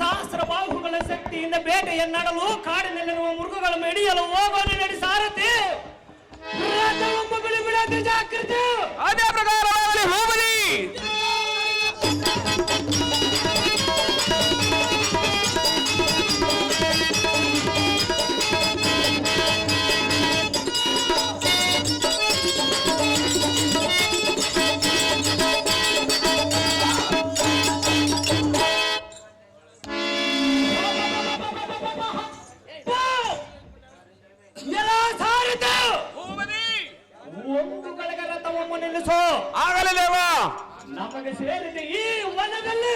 ಸಹಸ್ರ ಬಾಹುಗಳ ಶಕ್ತಿಯಿಂದ ಬೇಟೆಯನ್ನಾಡಲು ಕಾಡಿನಲ್ಲಿರುವ ಮೃಗಗಳನ್ನು ಹಿಡಿಯಲು ಹೋಗೋದು ನಡಿ ಸಾರಥಿ ಬಿಡದೆ ಜಾಗೃತಿ. ಅದೇ ಪ್ರಕಾರವಾಗಲಿ ಹೋಗಲಿ. ಒಂದು ಗಳಗ ರಥವನ್ನು ನಿಲ್ಲಿಸೋ. ಆಗಲೇ ದೇವ. ನಮಗೆ ಸೇರಿದ ಈ ವನದಲ್ಲಿ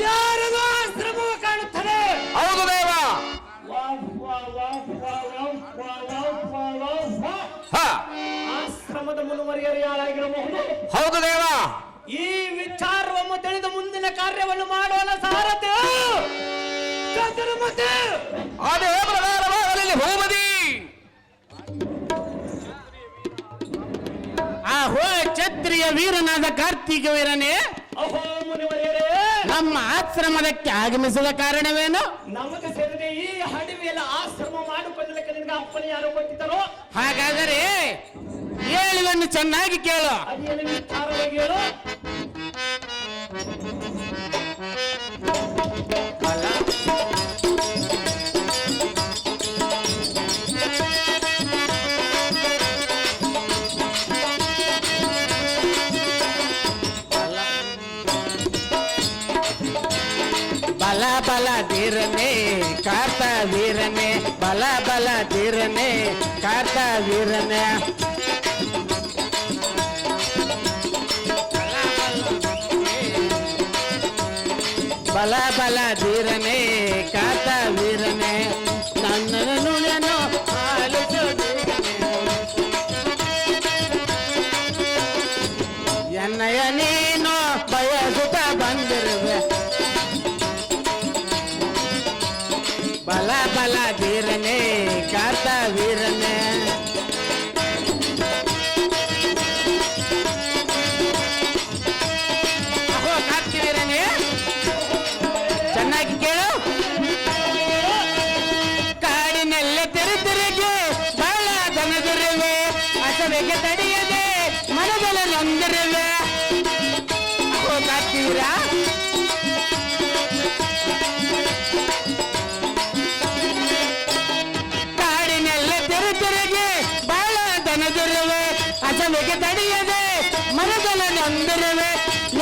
ಯಾರದು ಆಶ್ರಮವ ಕಾಣುತ್ತದೆ. ಹೌದು ದೇವ. ಆಶ್ರಮದ ಮುನುವರಿಯರು ಯಾರಾಗಿರಬಹುದು. ಹೌದು ದೇವ. ಈ ವಿಚಾರವನ್ನು ತಿಳಿದು ಮುಂದಿನ ಕಾರ್ಯವನ್ನು ಮಾಡೋಣ ಸಾರಥಿ. ಅದೇ ಪ್ರಕಾರವಾಗಲಿ ಹೋಗಲಿ. ಆಹೋ ಕ್ಷತ್ರಿಯ ವೀರನಾದ ಕಾರ್ತಿಕ ವೀರನೇ, ಅಹೋ ಮುನಿವರಿಯರೇ, ನಮ್ಮ ಆಶ್ರಮದಕ್ಕೆ ಆಗಮಿಸಿದ ಕಾರಣವೇನು? ನಮಗೆ ಸೇರಿದ ಈ ಅಡವಿಯಲ್ಲಿ ಆಶ್ರಮ ಮಾಡಿಕೊಳ್ಳಲಿಕ್ಕೆ ನಿನಗೆ ಅಪ್ಪಣೆ ಯಾರು ಕೊಟ್ಟಿದ್ದಾರೋ? ಹಾಗಾದರೆ ಹೇಳುವನ್ನು ಚೆನ್ನಾಗಿ ಕೇಳು. ಅದೇನು ವಿಚಾರವಾಗಿ ಹೇಳು. ಬಲ ಬಲ ಧೀರನೆ ಕಾರ್ತ ವೀರನೆ, ಬಲ ಬಲ ಧೀರನೆ ಕಾರ್ತ ವೀರನೆ. ಬಲ ಬಲ ಧೀರನೆ ಕಾರ್ತ ವೀರನೆ, ನನ್ನ ನುಡಿಯನ್ನು ಆಲಿಸು ಎನ್ನಯ ನೀನು ಬಯಸುತ್ತ ಬಂದಿರುವೆ. ಬಲ ಬಲ ಧೀರನೆ ಕಾರ್ತ ವೀರನೆ. ಅಹೋ ಕಾರ್ತಿ ವೀರನೆ, ಚೆನ್ನಾಗಿ ಕೇಳು. ಕಾಡಿನಲ್ಲೇ ತಿರುಗಿ ಬಾಳ ದನದಿರುವೆ, ಅಸವೆಗೆ ತಡೆಯದೆ ಮನದಲ್ಲಿ ನೊಂದಿರುವೆ. ಅಹೋ ಕಾರ್ತಿ ವೀರ, ಅಸಲಿಗೆ ತಡೆಯದೆ ಮನದಲ್ಲಿ ನೊಂದಿರುವೆ.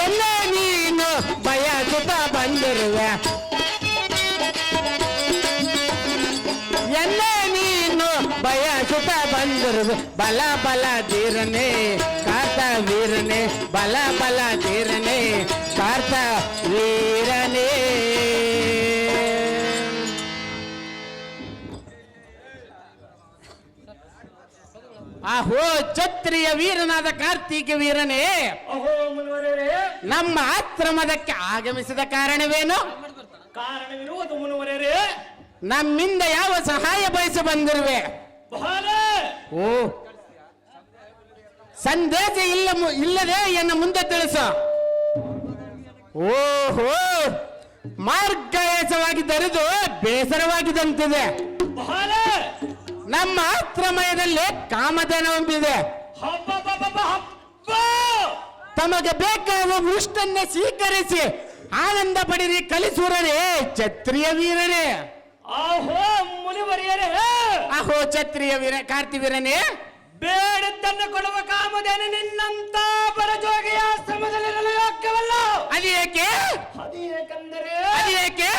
ಎಲ್ಲ ನೀನು ಬಯಸುತ್ತ ಬಂದಿರುವೆ. ಎಲ್ಲ ನೀನು ಬಯಸುತ್ತ ಬಂದಿರುವೆ. ಬಲ ಬಲ ಧೀರನೆ ಕಾರ್ತ ವೀರನೆ, ಬಲ ಬಲ ಧೀರನೆ ಕಾರ್ತ ವೀರನೇ. ಆಹೋ ಕ್ಷತ್ರಿಯ ವೀರನಾದ ಕಾರ್ತಿಕ ವೀರನೇ, ಅಹೋ ಮುನಿವರಿಯರೇ, ನಮ್ಮ ಆಶ್ರಮದಕ್ಕೆ ಆಗಮಿಸಿದ ಕಾರಣವೇನು? ಕಾರಣವಿರುವುದು ಮುನಿವರಿಯರೇ, ನಮ್ಮಿಂದ ಯಾವ ಸಹಾಯ ಬಯಸ ಬಂದಿರುವೆ? ಬಹಳ ಓ ಸಂದೇಶ ಇಲ್ಲದೆ ಎನ್ನ ಮುಂದೆ ತಿಳಿಸು. ಓಹೋ ಮಾರ್ಗಯಸವಾಗಿ ದರಿದು ಬೇಸರವಾಗಿದಂತಿದೆ. ಬಹಳ ನಮ್ಮ ಆಶ್ರಮಯದಲ್ಲಿ ಕಾಮಧೇನವಿದೆ. ತಮಗೆ ಬೇಕಾದ ಉಷ್ಟನ್ನೇ ಸ್ವೀಕರಿಸಿ ಆನಂದ ಪಡಿರಿ ಕಲಿಸೂರರೇ ಕ್ಷತ್ರಿಯ ವೀರನೇ. ಆಹೋ ಮುನಿವರಿಯರೇ, ಆಹೋ ಕ್ಷತ್ರಿಯ ವೀರ ಕಾರ್ತಿ ವೀರನೇ, ಬೇಡದ್ದನ್ನು ಕೊಡುವ ಕಾಮಧೇನು ನಿನ್ನಂತ ಪರಜೋಗಿಯ ಆಶ್ರಮದಲ್ಲಿರಲು ಯೋಗ್ಯವಲ್ಲ. ಅದೇಕೆ? ಅದೇಕೆಂದರೆ ಅದೇಕೆ?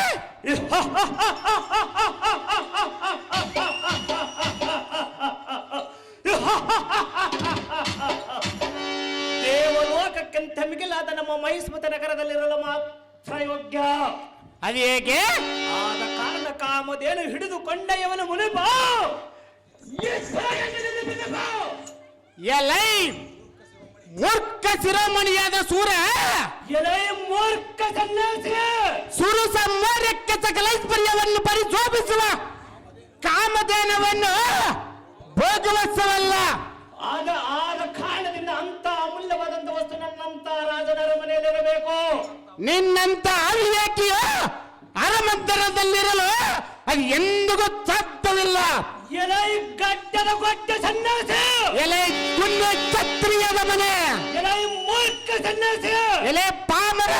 ದೇವಲೋಕಕ್ಕಿಂತ ಮಿಗಿಲಾದ ನಮ್ಮ ಮಹಿಸ್ಮತ ನಗರದಲ್ಲಿರಲು ಮಾತ್ರ ಯೋಗ್ಯ. ಅದೇಕೆ? ಆದ ಕಾರಣ ಕಾಮಧೇನು ಹಿಡಿದುಕೊಂಡೆಯವನ ಮುನಿಪ ಎಲೈ ಮೂರ್ಖ ಶಿರೋಮಣಿಯಾದ ಸೂರ, ಎಲೈ ಮೂರ್ಖ ಸನ್ಯಾಸಿ, ಸುರು ಸಂಹಾರಕ್ಕೆ ಸಕಲೈಶ್ವರ್ಯವನ್ನು ಪರಿಶೋಭಿಸುವ ಕಾಮಧೇನವನ್ನು ಭೋಗವತ್ಸವಲ್ಲ. ಆದ ಕಾರಣದಿಂದ ಅಂತ ಅಮೂಲ್ಯವಾದಂತ ವಸ್ತು ನನ್ನಂತ ರಾಜನರ ಮನೆಯಲ್ಲಿರಬೇಕು. ನಿನ್ನಂತ ಅವಿವೇಕಿಯು ಅರಮಂತರದಲ್ಲಿರಲು ಅದು ಎಂದಿಗೂ ಸಾಧ್ಯವಿಲ್ಲ. ಎಲೈ ಗಡ್ಡದ ಗೊಡ್ಡ ಸನ್ಯಾಸಿ, ಎಲೆ ಪುಣ್ಯ ಕ್ಷತ್ರಿಯದ ಮನೆ, ಎಲೈ ಮೂರ್ಖ ಸನ್ಯಾಸಿ, ಎಲೆ ಪಾಮರ,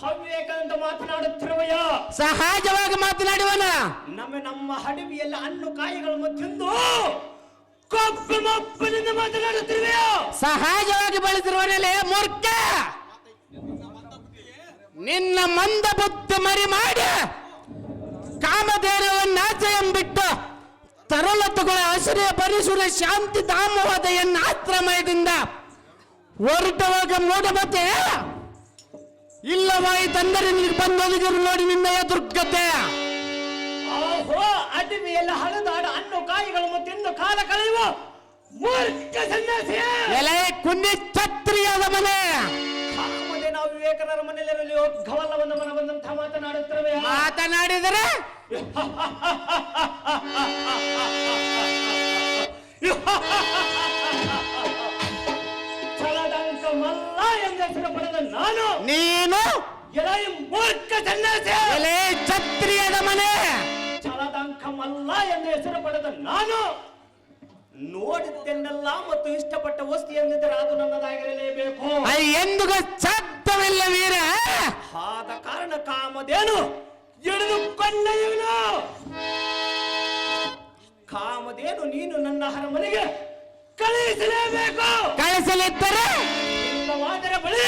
ಹವ್ಯಕಂತ ಮಾತನಾಡುತ್ತಿರುವಯ ಸಹಜವಾಗಿ ಮಾತನಾಡುವನ. ನಮ್ಮ ಹಡವಿಯಲ್ಲ ಹಣ್ಣು ಕಾಯಿಗಳನ್ನು ತಿಂದು ಕೊಬ್ಬು ಮಬ್ಬನಿಂದ ಮಾತನಾಡುತ್ತಿರುವೆಯ ಸಹಜವಾಗಿ ಬಳಸಿರುವನೆಲೆ ಮೂರ್ಖ. ನಿನ್ನ ಮಂದ ಬುದ್ಧಿ ಮರಿ ಮಾಡಿ ಕಾಮಧೇನುವನ್ನಾಚೆಯಂಬಿಟ್ಟು ತರಲತ್ತುಗಳ ಹಸಿರಿಯ ಪರಿಸುರ ಶಾಂತಿ ಧಾಮವಾದೆಯನ್ನ ಆಶ್ರಮಯದಿಂದ ಹೊರಟವಾಗ ಮೂಢಮತೆ ಇಲ್ಲವಾಯಿತಂದರೆ ನಿನಗೆ ಬಂದೊದಗಿರು ನೋಡಿ ನಿನ್ನಯ ದುರ್ಗತೆ. ಓಹೋ, ಅಡವಿಯಲ್ಲ ಹಳದಾಡ ಹಣ್ಣು ಕಾಯಿಗಳನ್ನು ತಿಂದು ಕಾಲ ಕಳೆಯುವ ಮೂರ್ಖ ಸನ್ಯಾಸಿ, ಎಲೆ ಕುಂಡಿ ಛತ್ರಿಯಾದ ಮನೆ. ಕಾಮದೆ ನಾವು ವಿವೇಕನರ ಮನೆಯಲ್ಲಿ ಗವಲ್ಲವನ್ನು ಮನ ಬಂದಂತ ಮಾತನಾಡುತ್ತಿರುವೆ. ಮಾತನಾಡಿದರೆ ಛಲದಂಕ ಮಲ್ಲ ಎಂದ ಹೆಸರು ಪಡೆದ ನಾನು, ನೀನು ಎಲೈ ಮೂರ್ಖ ಸನ್ಯಾಸಿ, ಎಲೆ ಛತ್ರಿಯದ ಮನೆ. ಛಲದಂಕ ಮಲ್ಲ ಎಂದ ಹೆಸರು ಪಡೆದ ನಾನು ನೋಡಿದ್ದೆನ್ನೆಲ್ಲ ಮತ್ತು ಇಷ್ಟಪಟ್ಟ ವಸ್ತು ಎಂದಿದ್ದರೆ ಅದು ನನ್ನದಾಗಿರಲೇಬೇಕು. ಎಂದಿಗೂ ಸಾಧ್ಯವಿಲ್ಲ ವೀರ. ಆದ ಕಾರಣ ಕಾಮಧೇನು ಹಿಡಿದುಕೊಂಡ ಇವನು. ಕಾಮಧೇನು ನೀನು ನನ್ನ ಅರಮನೆಗೆ ಕಳುಹಿಸಲೇಬೇಕು. ಕಳಿಸಲಿದ್ದರೆ ಇಲ್ಲವಾದರೆ ಬಳಿ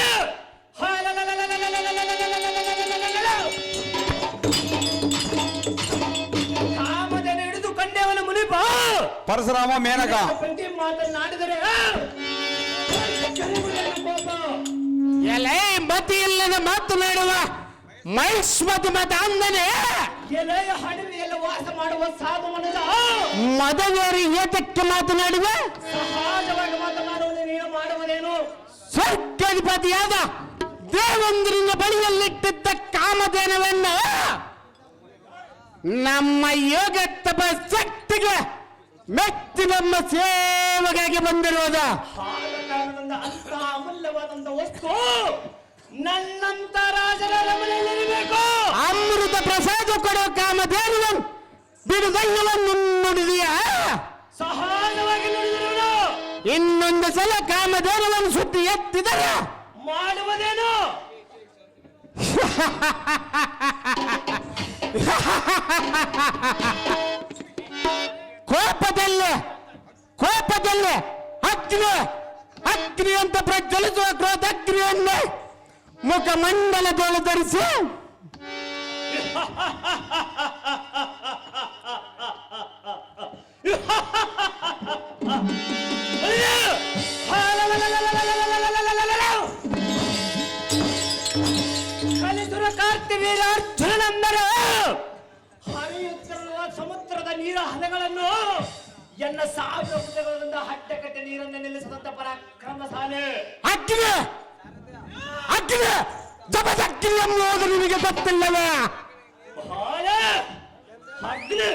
ಕಾಮಧೇನು ಹಿಡಿದುಕೊಂಡವನ ಮುನಿಪ ಪರಶುರಾಮ ಮೇನಕ ಪ್ರತಿ ಮಾತನಾಡಿದರೆ ಎಲೆ ಮತಿ ಇಲ್ಲದ ಮಾತನಾಡುವ ಮೈಸ್ಮತಿ ಮತ ಅಂದನೆ ಎಲೆಯ ಹಡವಿಯಲ್ಲಿ ವಾಸ ಮಾಡುವ ಸಾಧು ಮನದ ಮದವೇರಿ ಏತಕ್ಕೆ ಮಾತನಾಡುವ. ಸಹಜವಾಗಿ ಮಾತನಾಡುವುದು ನೀನು ಮಾಡುವುದೇನು. ಸ್ವರ್ಗಾಧಿಪತಿಯಾದ ದೇವೇಂದ್ರನ ಬಳಿಯಲ್ಲಿಟ್ಟಿದ್ದ ಕಾಮಧೇನವನ್ನು ನಮ್ಮ ಯೋಗ ತಪಶಕ್ತಿಗೆ ಮೆಚ್ಚಿ ನಮ್ಮ ಸೇವೆಗಾಗಿ ಬಂದಿರುವುದು. ಆದ ಕಾರಣದಿಂದ ಅಂತ ಅಮೂಲ್ಯವಾದಂತ ವಸ್ತು ನನ್ನಂತ ರಾಜರ ಅರಮನೆಯಲ್ಲಿರಬೇಕು. ಅಮೃತ ಪ್ರಸಾದ ಕೊಡುವ ಕಾಮಧೇನುವನ್ನು ಬಿಡುಗೈಗಳನ್ನು ನುಡಿದೆಯಾ? ಸಹಜವಾಗಿ ನುಡಿದಿರುವನು. ಇನ್ನೊಂದು ಸಲ ಕಾಮಧೇನುವನ್ನು ಸುದ್ದಿ ಎತ್ತಿದರೆ ಮಾಡುವುದೇನು. ಕೋಪದಲ್ಲಿ ಅಗ್ನಿ ಅಂತ ಪ್ರಜ್ವಲಿಸುವ ಕ್ರೋಧಾಗ್ನಿಯನ್ನು ಮುಖಮಂಡಲದೊಳು ಧರಿಸಿ ಕಲಿಸುರ ಕಾರ್ತಿವೀರ ಅರ್ಜುನನಂದರು ಹರಿಯುತ್ತಿರುವ ಸಮುದ್ರದ ನೀರ ಹಲಗಳನ್ನು ಎನ್ನ ಸಾವಿರ ಭುಜಗಳಿಂದ ಹಡ್ಡಕಟ್ಟೆ ನೀರನ್ನು ನಿಲ್ಲಿಸಿದಂತ ಪರಾಕ್ರಮಶಾಲಿ. ಅಗ್ನಿ ಜಪದಗ್ನಿ ಎಂಬುದು ನಿಮಗೆ ಗೊತ್ತಿಲ್ಲವೇ? ಅಗ್ನಿ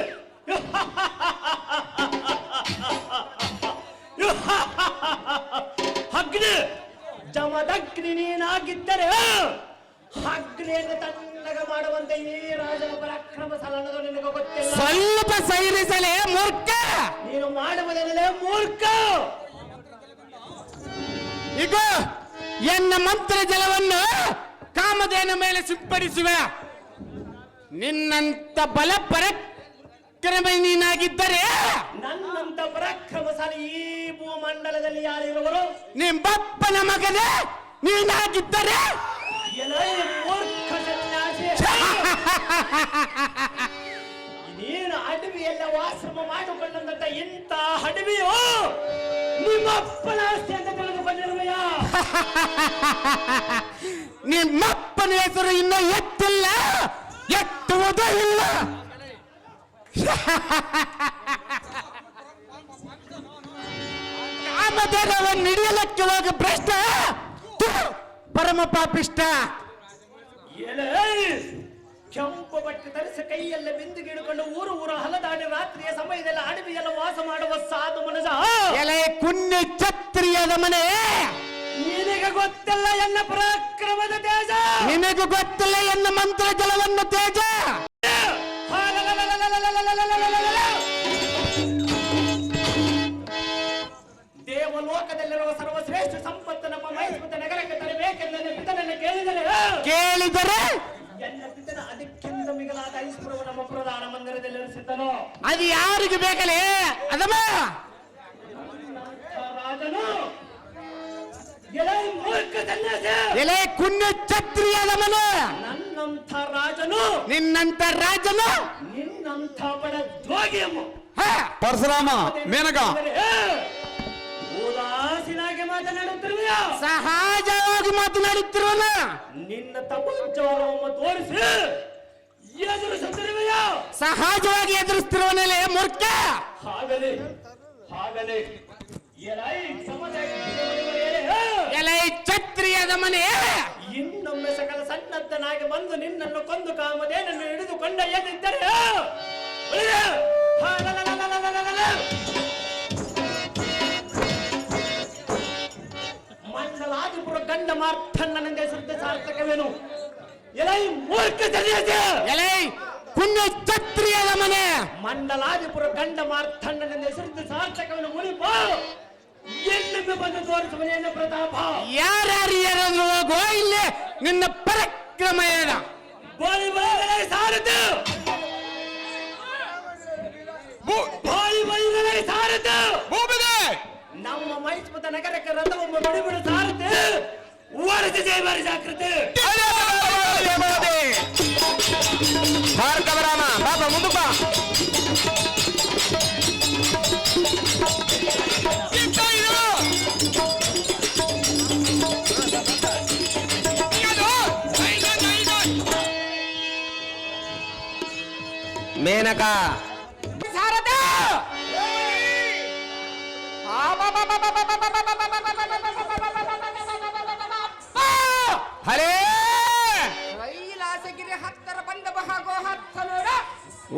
ಅಗ್ನಿ ಜಮದಗ್ನಿ ನೀನಾಗಿದ್ದರೆ ಅಗ್ನಿಯನ್ನು ತಣ್ಣಗ ಮಾಡುವಂತೆ ಈ ರಾಜನ ಪರಾಕ್ರಮಶಾಲಿ ಅನ್ನೋದು ನಿನಗೆ ಗೊತ್ತಿಲ್ಲ. ಸ್ವಲ್ಪ ಸೈರಿಸಲೇ ಮೂರ್ಖ. ನೀನು ಮಾಡುವುದಲ್ಲೇ ಮೂರ್ಖ. ಈಗ ಎನ್ನ ಮಂತ್ರ ಜಲವನ್ನು ಕಾಮಧೇನ ಮೇಲೆ ಸಿಂಪಡಿಸುವೆ. ನಿನ್ನಂತ ಬಲ ಪರಾಕ್ರಮ ನೀನಾಗಿದ್ದರೆ ನನ್ನಂತ ಪರಾಕ್ರಮಶಾಲಿ ಈ ಭೂಮಂಡಲದಲ್ಲಿ ಯಾರಿರುವರು? ನಿಮ್ಮಪ್ಪನ ಮಗನೇ ನೀನಾಗಿದ್ದರೆ ಎಲೈ ಮೂರ್ಖ ಸನ್ಯಾಸಿ, ನೀನು ಅಡವಿಯೆಲ್ಲ ವಾಸಮ ಮಾಡಿಕೊಂಡಂತ ಇಂಥ ಅಡವಿಯು ನಿಮ್ಮಪ್ಪನ ಆಸ್ತಿ ಅಂತ ತಿಳಿದುಕೊಂಡಿರುವೆಯ? ನಿಮ್ಮಪ್ಪನ ಹೆಸರು ಇನ್ನೂ ಎತ್ತಿಲ್ಲ, ಎತ್ತುವುದೂ ಇಲ್ಲ. ಕಾಮಧೇನವನ್ನು ಹಿಡಿಯಲಕ್ಕೆ ಹೋಗಿ ಭ್ರಷ್ಟ ಪರಮ ಪಾಪಿಷ್ಟ. ಎಲೈ ಕೆಂಪು ಬಟ್ಟೆ ಧರಿಸಿ ಕೈಯೆಲ್ಲ ಬಿಂದಿಗೆ ಹಿಡ್ಕೊಂಡು ಊರು ಹಲದಾಡಿ ರಾತ್ರಿಯ ಸಮಯದಲ್ಲಿ ಅಡವಿಯೆಲ್ಲ ವಾಸ ಮಾಡುವ ಸಾಧು ಮನಸ. ಎಲೆ ಕುನ್ನಿ ಛತ್ರಿಯದ ಮನೆ. ನಿನಗೆ ಗೊತ್ತಿಲ್ಲ ಎನ್ನ ಪರಾಕ್ರಮದ ತೇಜ. ನಿನಗೆ ಗೊತ್ತಿಲ್ಲ ಎನ್ನ ಮಂತ್ರ ಜಲವನ್ನು ತೇಜ. ಅದು ಯಾರಿಗೆ ಬೇಕಲೇ ಅದಮ್ಮ ರಾಜನು ಎಲೆ ಮೂರ್ಖ ಸನ್ಯಾಸಿ, ಎಲೆ ಕುಣ್ಯ ಛತ್ರಿ ಅದಮನ ನನ್ನಂಥ ರಾಜನು ನಿನ್ನಂತ ರಾಜನು ನಿನ್ನಂಥ ಬಡ ದ್ರೋಗಿಯಮ್ಮ ಪರಶುರಾಮ ಮೇನಕ ಉದಾಸೀನಾಗಿ ಮಾತನಾಡುತ್ತಿರುವೆಯ, ಸಹಜವಾಗಿ ಮಾತನಾಡುತ್ತಿರುವನ ನಿನ್ನ ತಪೋಜ್ಜಾಲವನ್ನು ತೋರಿಸಿ ಎದುರಿಸುತ್ತಿರುವೆಯ. ಸಹಜವಾಗಿ ಎದುರಿಸ್ತಿರುವನಲ್ಲೇ ಮೂರ್ಖ. ಹಾಗಲೇ ಹಾಗಲೇ ಎಲೈ ಸಮುದಾಯ ಎಲೆ ಛತ್ರಿಯದ ಮನೆ ಇನ್ನೊಮ್ಮೆ ಸಕಲ ಸನ್ನದ್ಧನಾಗಿ ಬಂದು ನಿನ್ನನ್ನು ಕೊಂದು ಕಾಮಧೇನನ್ನು ಹಿಡಿದುಕೊಂಡ ಎದ್ದಿದ್ದರೆ ಮಂಡಲಾದಿಪುರ ಗಂಡ ಮಾರ್ಥಣ್ಣನೆಂದೇ ಶುದ್ಧ ಸಾರ್ಥಕವೇನು? ಎಲೈ ಮೂರ್ಖ ಸನ್ಯಾಸಿ, ಎಲೆ ಕುಣ್ಯ ಛತ್ರಿಯದ ಮನೆ ಮಂಡಲಾದಿಪುರ ಗಂಡ ಮಾರ್ಥಣ್ಣನೆಂದೇ ಶುದ್ಧ ಸಾರ್ಥಕವೇನು? ಮುನಿಪ ಎಲ್ಲಿಂದ ಬಂದು ತೋರಿಸುವನೇನ ಪ್ರತಾಪ? ಯಾರ್ಯಾರು ಯಾರಾದ್ರೂ ಹೋಗುವ ಇಲ್ಲೇ ನಿನ್ನ ಪರಾಕ್ರಮ ಏನ? ಬಾಳಿ ಬೈಗಳೇ ಸಾರದು, ಬಾಳಿ ಬೈಗಳೇ ಸಾರದು. ನಮ್ಮ ಮೈಸ್ಪತ ನಗರಕ್ಕೆ ರಥವನ್ನು ಬಿಡಿಬಿಡು ಸಾರದು. ಓಡಿಸಿ ಜಯಮಾರಿ ಜಾಗೃತಿ. ಭಾರ್ಗವರಾಮ ಬಾಬಾ ಮುಂದಕ್ಕೆ ಬಾ. ಮೇನಕ ಸಾರದ ಹರೇ ಕೈಲಾಸಗಿರಿ ಹತ್ತರ ಬಂದ ಬಹಾಗೋ ಹತ್ತ ನೋಡ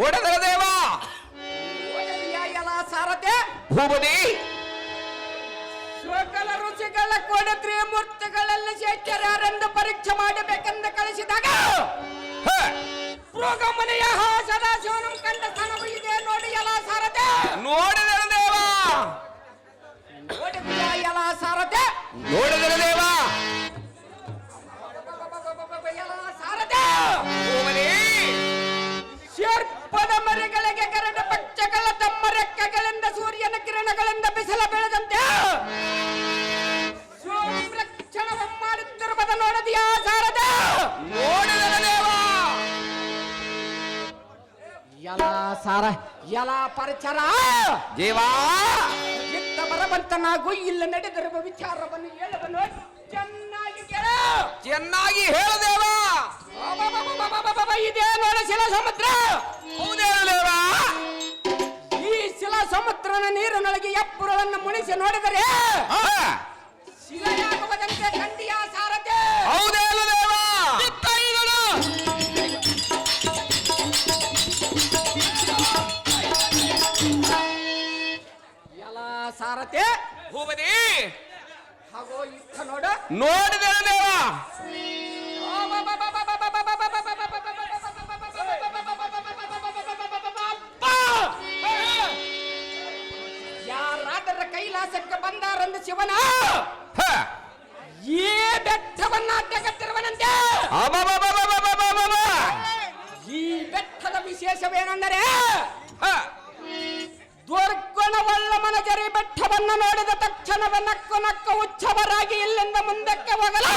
ಓಡದರ ದೇವ ಎಲ್ಲ ಸಾರದೆ ಭೂಪತಿ ಸಕಲ ರುಚಿಗಳ ಕೊಡತ್ರಿ ಮೂರ್ತಿಗಳೆಲ್ಲ ಶೇಖರಾರೆಂದು ಪರೀಕ್ಷೆ ಮಾಡಬೇಕೆಂದು ಕಳಿಸಿದಾಗ ಪ್ರೋಗಮನೆಯ ಸದಾಶಿವನಂ ಕಂಡ ಸ್ಥಾನವು ಇದೆ ನೋಡಿ ಎಲ್ಲ ಸಾರದೆ ನೋಡಿದರ ದೇವ ನೋಡಿದ್ಯಾ ಎಲ್ಲ ಸಾರದೆ ನೋಡಿದರ ದೇವ ಎಲ್ಲ ಸಾರದೆ ಭೂಪತಿ ಶರ್ಪದ ಮರಿಗಳಿಗೆ ಗರಡ ಪಕ್ಷಗಳ ತಮ್ಮ ರೆಕ್ಕೆಗಳಿಂದ ಸೂರ್ಯನ ಕಿರಣಗಳಿಂದ ಬಿಸಿಲ ಬೆಳೆದಂತೆ ಸಂರಕ್ಷಣ ಮಾಡುತ್ತಿರುವುದ ನೋಡಿದ್ಯಾ ಸಾರದ ನೋಡಿದರ ದೇವ ಎಲ ಸಾರ ಎಲ ಪರಿಚರ ಜೀವಾ ಇತ್ತ ಬರಬಂತನಾಗು ಇಲ್ಲ ನಡೆದಿರುವ ವಿಚಾರವನ್ನು ಹೇಳುವನು ಚೆನ್ನಾಗಿ ಕೇಳು. ಚೆನ್ನಾಗಿ ಹೇಳು ದೇವ. ಇದೇ ನೋಡ ಶಿಲಾ ಸಮುದ್ರ. ಹೌದೇಳು ದೇವ. ಈ ಶಿಲಾ ಸಮುದ್ರನ ನೀರಿನೊಳಗೆ ಎಪ್ಪುರವನ್ನು ಮುಣಿಸಿ ನೋಡಿದರೆ ಶಿಲೆಯಾಗುವುದಂತೆ ಕಂಡಿಯ ಸಾರಥೆ. ಹೌದೇಳು ದೇವ. ಎಲ್ಲ ಸಾರಥೆ ಭೂಪತಿ ಹಾಗೋ ಇತ್ತ ನೋಡ ನೋಡಿದೆನು ದೇವ. ಯಾರಾದರ ಕೈಲಾಸಕ್ಕೆ ಬಂದಾರಂದು ಶಿವನ ಈ ಬೆಟ್ಟವನ್ನ ಅಡ್ಡಗಟ್ಟಿರುವನಂತೆ. ಈ ಬೆಟ್ಟದ ವಿಶೇಷವೇನೆಂದರೆ ದುರ್ಗುಣವಲ್ಲಮನ ಜರಿ ಬೆಟ್ಟವನ್ನು ನೋಡಿದ ತಕ್ಷಣವೇ ನಕ್ಕು ನಕ್ಕು ಉಚ್ಚವರಾಗಿ ಇಲ್ಲಿಂದ ಮುಂದಕ್ಕೆ ಹೋಗಲು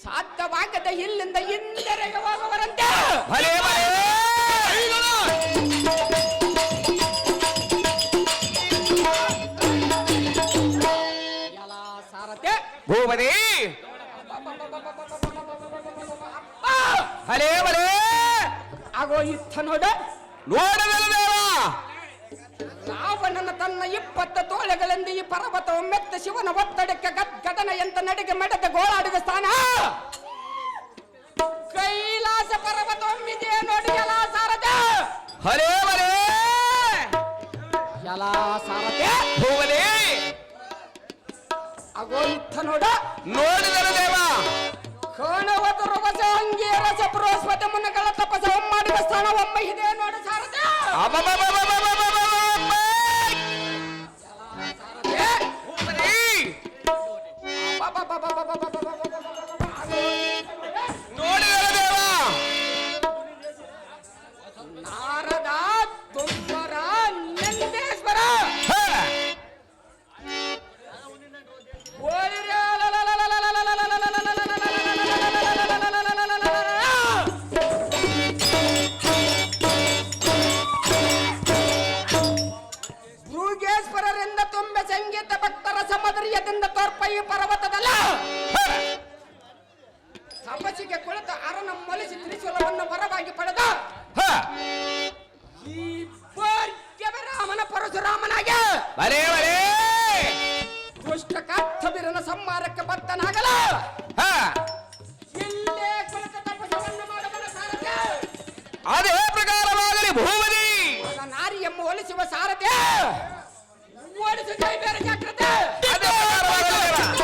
ಸಾಧ್ಯವಾಗದೆ ಇಲ್ಲಿಂದ ಹಿಂದೆರೆಗೆ ಹೋಗುವರಂತೆ. ಎಲ್ಲ ಸಾರಥೆ ಭೂಪತಿ ಹಲೇ ಬಲೇ ಆಗೋ ಇತ್ತ ನೋಡ ನೋಡದಲ್ಲ ದೇವ. ರಾವಣನ ತನ್ನ 20 ತೋಳೆಗಳಿಂದ ಈ ಪರ್ವತವು ಮೆತ್ತ ಶಿವನ ಒತ್ತಡಕ್ಕೆ ಗದನ ಎಂತ ನಡಿಗೆ ಮಡದ ಗೋಳಾಡಿದ ಸ್ಥಾನ ಕೈಲಾಸ ಪರ್ವತವೊಮ್ಮಿದೆ ನೋಡಿ ಎಲ್ಲ ಸಾರಥೆ. ಹಲೇ ಬಲೇ ಎಲ್ಲ ಸಾರಥೆ ಭೂಪತಿ ಆಗೋ ಇತ್ತ ನೋಡ ನೋಡಿದಲ್ಲ ದೇವ. ಕೋಣವದು ರವಸ ಅಂಗಿ ರಸ ಬೃಹಸ್ಪತಿ ಮುನಗಳ ತಪಸ ಮಾಡಿದ ಸ್ಥಾನ ಒಮ್ಮೆ ಇದೆ ನೋಡಿ ಸಾರಥೆ. ನೋಡಿದಲ್ಲ ದೇವ. ನಾರದ ತಪಸ್ಸಿಗೆ ಕುಳಿತ ಅರನ ಮಲಿಸಿ ತ್ರಿಶೂಲವನ್ನು ವರವಾಗಿ ಪಡೆದ ಹ ಈ ರಾಮನ ಪರಶುರಾಮನಾಗ ಬರೇ ಬರೇ ದುಷ್ಟ ಕಾತ್ತಬಿರನ ಸಂಹಾರಕ್ಕೆ ಬರ್ತನಾಗಲ ಹ ಇಲ್ಲೇ ಕುಳಿತ ತಪಸ್ಸನ್ನು ಮಾಡಬಲ್ಲ ಸಾರಥ್ಯ ಅದೇ ಪ್ರಕಾರವಾಗಲಿ ಭೂಮಿ ನಾರಿ ಎಂಬ ಒಲಿಸುವ ಸಾರಥ್ಯ ಓಡಿಸು ಜೈ ಬೇರೆ ಜಾಗ್ರತೆ ಅದೇ ಪ್ರಕಾರವಾಗಲಿ ದೇವ.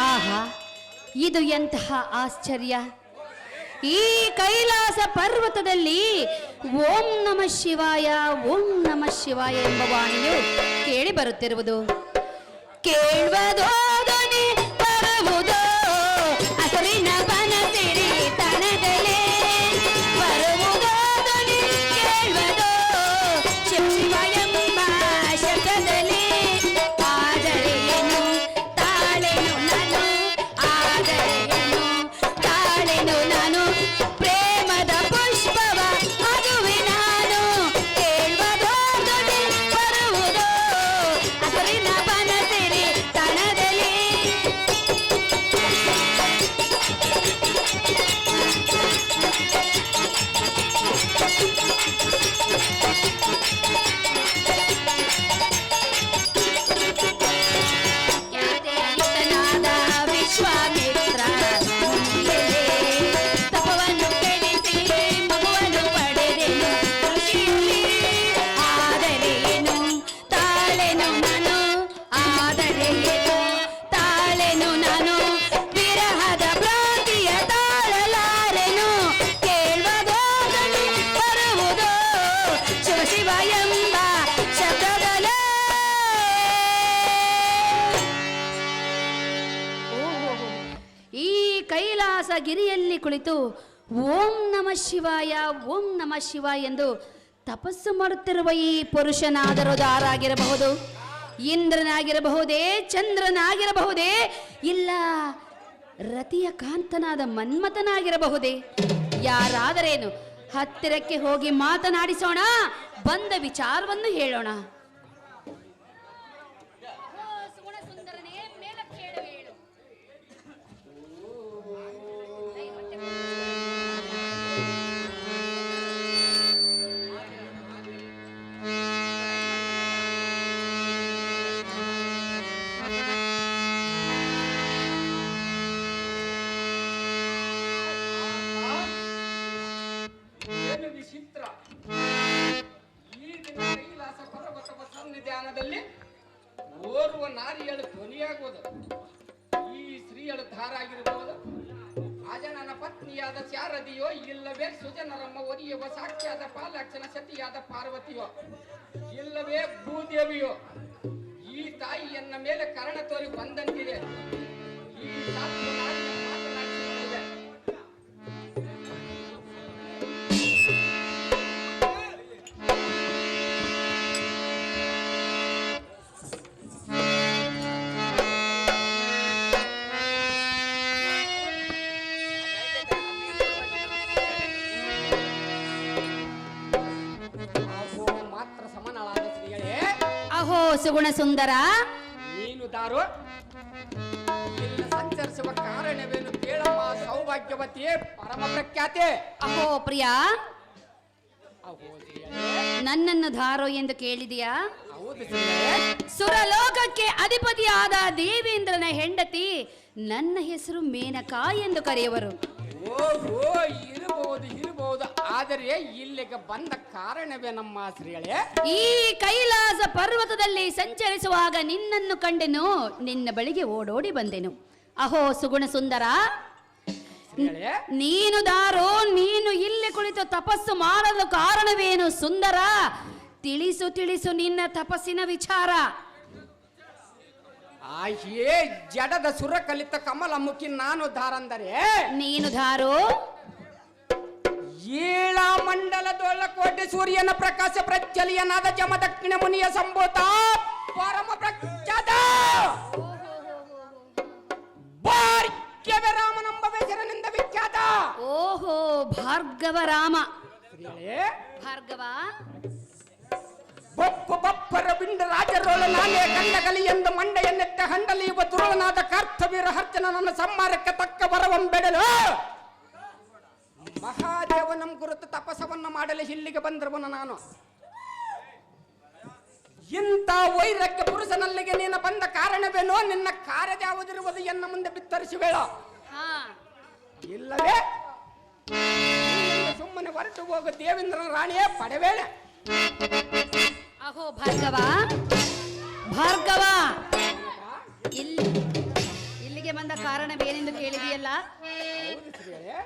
ಆಹಾ, ಇದು ಎಂತಹ ಆಶ್ಚರ್ಯ! ಈ ಕೈಲಾಸ ಪರ್ವತದಲ್ಲಿ ಓಂ ನಮ ಶಿವಾಯ ಓಂ ನಮ ಶಿವಾಯ ಎಂಬ ವಾಣಿಯು ಕೇಳಿ ಬರುತ್ತಿರುವುದು. ಕೇಳುವುದೋ ಧ್ವನಿ ಬರುವುದೋ ಹಸುರಿನ ಬನಸಿರಿ ತನದಲೇ, ಬರುವುದೋ ಧ್ವನಿ ಕೇಳುವುದೋ ಶಿವ ಶಿವ ಎಂಬ ಶಬ್ದದಲ್ಲಿ. ಆದರೆ ಏನು ತಾಳೆನು ನಾನು, ಆದರೆ ಏನು ತಾಳೆನು ನಾನು, ಪ್ರೇಮದ ಪುಷ್ಪವ ಅದುವೆ ನಾನು. ಕೇಳುವುದೋ ಧ್ವನಿ ಬರುವುದೋ ಹಸುರಿನ ಬನಸಿರಿ ತನದಲ್ಲಿ. ಖ್ಯಾತಿಯುತನಾದ ವಿಶ್ವಾಮಿತ್ರ ಮುನಿಯೇ, ತಪವನ್ನು ಕೆಡಿಸಿ ಮಗುವನ್ನು ಪಡೆದೆನು ಋಷಿಯಲ್ಲಿ. ಆದರೆ ಏನು ತಾಳೆನು ನಾನು, ಆದರೆ ಏನು ತಾಳೆನು ನಾನು, ವಿರಹದ ಭ್ರಾಂತಿಯ ತಾಳಲಾರೆನು. ಕೇಳುವುದೋ ಧ್ವನಿ ಬರುವುದೋ ಶಿವ ಶಿವ ಎಂಬ ಶಬ್ದದಲ್ಲೇ. ಓಹೋ, ಈ ಕೈಲಾಸ ಗಿರಿಯಲ್ಲಿ ಕುಳಿತು ಓಂ ನಮ ಶಿವಾಯ ಓಂ ನಮ ಶಿವಾಯ ಎಂದು ತಪಸ್ಸು ಮಾಡುತ್ತಿರುವ ಈ ಪುರುಷನಾದರೂ ಯಾರಾಗಿರಬಹುದು? ಇಂದ್ರನಾಗಿರಬಹುದೇ, ಚಂದ್ರನಾಗಿರಬಹುದೇ, ಇಲ್ಲ ರತಿಯ ಕಾಂತನಾದ ಮನ್ಮಥನಾಗಿರಬಹುದೇ? ಯಾರಾದರೇನು, ಹತ್ತಿರಕ್ಕೆ ಹೋಗಿ ಮಾತನಾಡಿಸೋಣ, ಬಂದ ವಿಚಾರವನ್ನು ಹೇಳೋಣ. ಏನು ವಿಚಿತ್ರ! ಈ ದಿನ ಕೈಲಾಸ ಪರ್ವತದ ಸನ್ನಿಧಾನದಲ್ಲಿ ಓರ್ವ ನಾರಿಯಳು ಧ್ವನಿಯಾಗುವುದು. ಈ ಸ್ತ್ರೀಯಳು ಧಾರಾಗಿರಬಹುದು, ಅಜನನ ಪತ್ನಿಯಾದ ಶಾರದಿಯೋ, ಇಲ್ಲವೇ ಸುಜನರಮ್ಮ ಒರಿಯುವ ಸಾಕ್ಷಾದ ಪಾಲಾಕ್ಷನ ಸತಿಯಾದ ಪಾರ್ವತಿಯೋ, ಇಲ್ಲವೇ ಭೂದೇವಿಯೋ. ಈ ತಾಯಿಯನ್ನ ಮೇಲೆ ಕರ್ಣ ತೋರಿ ಬಂದಂತಿದೆ. ಈ ಸಾತ್ವ ನಾರಿಯ ಮಾತನಾಡಿಸುತ್ತಿದೆ. ಮಾತ್ರ ಸಮನಳಾದ ಸ್ತ್ರೀಯಳೇ, ಅಹೋ ಸುಗುಣ ಸುಂದರ, ನೀನು ದಾರು ಇಲ್ಲ ಸಂಚರಿಸುವ ಕಾರಣವೇನು ಕೇಳಮ್ಮ ಸೌಭಾಗ್ಯವತಿಯೇ, ಪರಮ ಪ್ರಖ್ಯಾತೆ. ಅಹೋ ಪ್ರಿಯ, ಅಹೋ ಸ್ತ್ರೀಯಳೇ, ನನ್ನನ್ನು ಧಾರೋ ಎಂದು ಕೇಳಿದೆಯಾ? ಹೌದು ಸುರಲೋಕಕ್ಕೆ ಅಧಿಪತಿಯಾದ ದೇವೇಂದ್ರನ ಹೆಂಡತಿ ನನ್ನ ಹೆಸರು ಮೇನಕಾ ಎಂದು ಕರೆಯುವರು. ಓಹೋ, ಇರಬಹುದು. ಆದರೆ ಇಲ್ಲಿಗೆ ಬಂದ ಕಾರಣವೇ ನಮ್ಮ ಶ್ರೀಗಳೇ? ಈ ಕೈಲಾಸ ಪರ್ವತದಲ್ಲಿ ಸಂಚರಿಸುವಾಗ ನಿನ್ನನ್ನು ಕಂಡೆನು, ನಿನ್ನ ಬಳಿಗೆ ಓಡೋಡಿ ಬಂದೆನು. ಅಹೋ ಸುಗುಣ ಸುಂದರ, ನೀನು ದಾರೋ, ನೀನು ಇಲ್ಲಿ ಕುಳಿತು ತಪಸ್ಸು ಮಾಡಲು ಕಾರಣವೇನು ಸುಂದರ? ತಿಳಿಸು ನಿನ್ನ ತಪಸ್ಸಿನ ವಿಚಾರ. ಆಹೇ, ಜಡದ ಸುರ ಕಲಿತ ಕಮಲ ಮುಖಿ ನಾನು ದಾರಂದರೆ ನೀನು ದಾರೋ ಏಳ ಮಂಡಲದೊಳ ಕೋಟೆ ಸೂರ್ಯನ ಪ್ರಕಾಶ ಪ್ರಜ್ವಲಿಯನಾದ ಜಮ ದಕ್ಷಿಣ ಮುನಿಯ ಸಂಭೂತ ಪರಮ ಪ್ರಖ್ಯಾತ ಭಾರ್ಗವ ರಾಮನೆಂಬ ಹೆಸರಿನಿಂದ ವಿಖ್ಯಾತ. ಓಹೋ, ಭಾರ್ಗವ ರಾಮ. ಭಾರ್ಗವ ಬಪ್ಪರ ಬಿಂಡ ರಾಜರೋಳ ನಾನೇ ಕಂಡಗಲಿ ಎಂದು ಮಂಡೆಯನ್ನೆತ್ತ ಹಂಡಲಿ ಇವ ದುರುಳನಾದ ಕಾರ್ತವೀರ ಹರ್ಜನ ನನ್ನ ಸಂಹಾರಕ್ಕೆ ತಕ್ಕ ವರವಂ ಬೆಡಲು ಮಹಾದೇವನಂ ಗುರುತು ತಪಸ್ಸವನ್ನು ಮಾಡಲು ಇಲ್ಲಿಗೆ ಬಂದಿರುವನು ನಾನು. ಇಂಥ ವೈರಕ್ಕೆ ಪುರುಷನಲ್ಲಿಗೆ ನೀನು ಬಂದ ಕಾರಣವೇನೋ? ನಿನ್ನ ಕಾರ್ಯದ್ಯಾವುದಿರುವುದು ಎನ್ನ ಮುಂದೆ ಬಿತ್ತರಿಸುವೇಳ, ಇಲ್ಲವೇ ಸುಮ್ಮನೆ ಹೊರಟು ಹೋಗು ದೇವೇಂದ್ರನ ರಾಣಿಯೇ ಪಡೆವೇಳ. ಅಹೋ ಭಾರ್ಗವ, ಇಲ್ಲಿಗೆ ಬಂದ ಕಾರಣವೇನೆಂದು ಕೇಳಿದೆಯಲ್ಲ?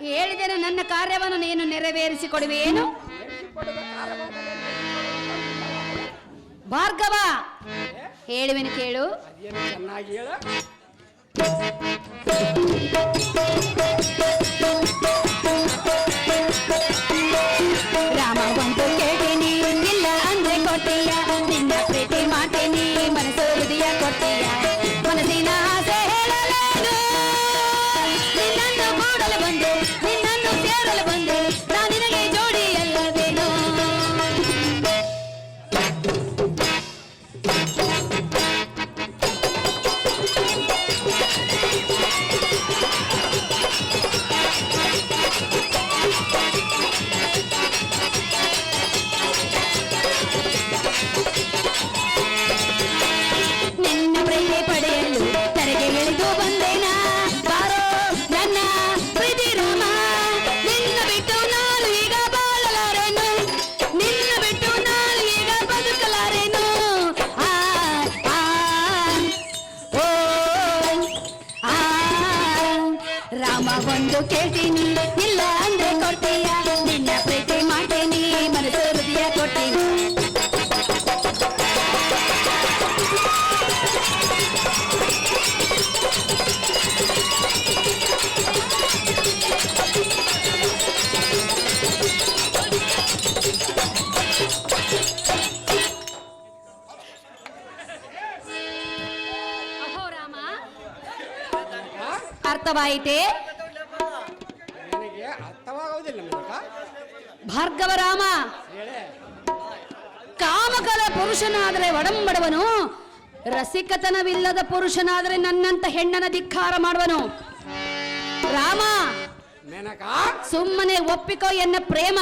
ಹೇಳಿದರೆ ನನ್ನ ಕಾರ್ಯವನ್ನು ನೀನು ನೆರವೇರಿಸಿಕೊಡುವೇನು? ಭಾರ್ಗವ, ಹೇಳುವೆನು ಕೇಳು. ಚೆನ್ನಾಗಿ ಹೇಳು. ರಾಮ ಒಂದು ಕೇಳಿನಿ, ಇಲ್ಲ ಅಂದ್ರೆ ಕೊಟ್ಟಿಯ, ನಿನ್ನ ಪ್ರೀತಿ ಮಾಡ್ತೀನಿ, ಮನಸ್ಸು ಹೃದಯ ಕೊಟ್ಟಿಯ, ಮನಸ್ಸಿನ ಆಸೆ ಹೇಳಲೇನು, ನಿನ್ನನ್ನು ಕೂಡಲು ಬಂದೆ, ನಿನ್ನನ್ನು ಸೇರಲು ಬಂದೆ, ನಾ ನಿನಗೆ ಜೋಡಿ ಎಲ್ಲವೇನು. ನಿನ್ನ ಪ್ರೀತಿ ಪಡೆಯಲು ತೆರೆಗೆ ಇಳಿದು ಬಂದೇನಾ, ಬಾರೋ ನನ್ನ ಪ್ರೀತಿ ರಾಮ. ನಿನ್ನ ಬಿಟ್ಟು ನಾನು ಈಗ ಬಾಳಲಾರೆನು, ನಿನ್ನ ಬಿಟ್ಟು ನಾನು ಈಗ ಬದುಕಲಾರೆನು. ಆ ಆ ಓ ಆ ರಾಮ ಒಂದು ಕೇಳ್ತೀನಿ, ಇಲ್ಲ ಅಂದ್ರೆ ಕೊಡ್ತೀಯ, ನಿನ್ನ ಪ್ರೀತಿ ಮಾಡ್ತೀನಿ, ಮನಸ್ಸು ಹೃದಯ ಕೊಡ್ತೀನಿ. ಅಹೋ ರಾಮ, ಅರ್ಥವಾಯಿತೆ? ನನಗೆ ಅರ್ಥವಾಗುವುದಿಲ್ಲ ಮೇನಕ. ಭಾರ್ಗವ ರಾಮ, ಕಾಮಕಲ ಪುರುಷನಾದರೆ ಒಡಂಬಡುವನು, ರಸಿಕತನವಿಲ್ಲದ ಪುರುಷನಾದರೆ ನನ್ನಂತ ಹೆಣ್ಣನ ಧಿಕ್ಕಾರ ಮಾಡುವನು. ರಾಮ, ಮೇನಕ, ಸುಮ್ಮನೆ ಒಪ್ಪಿಕೋ ಎನ್ನ ಪ್ರೇಮ.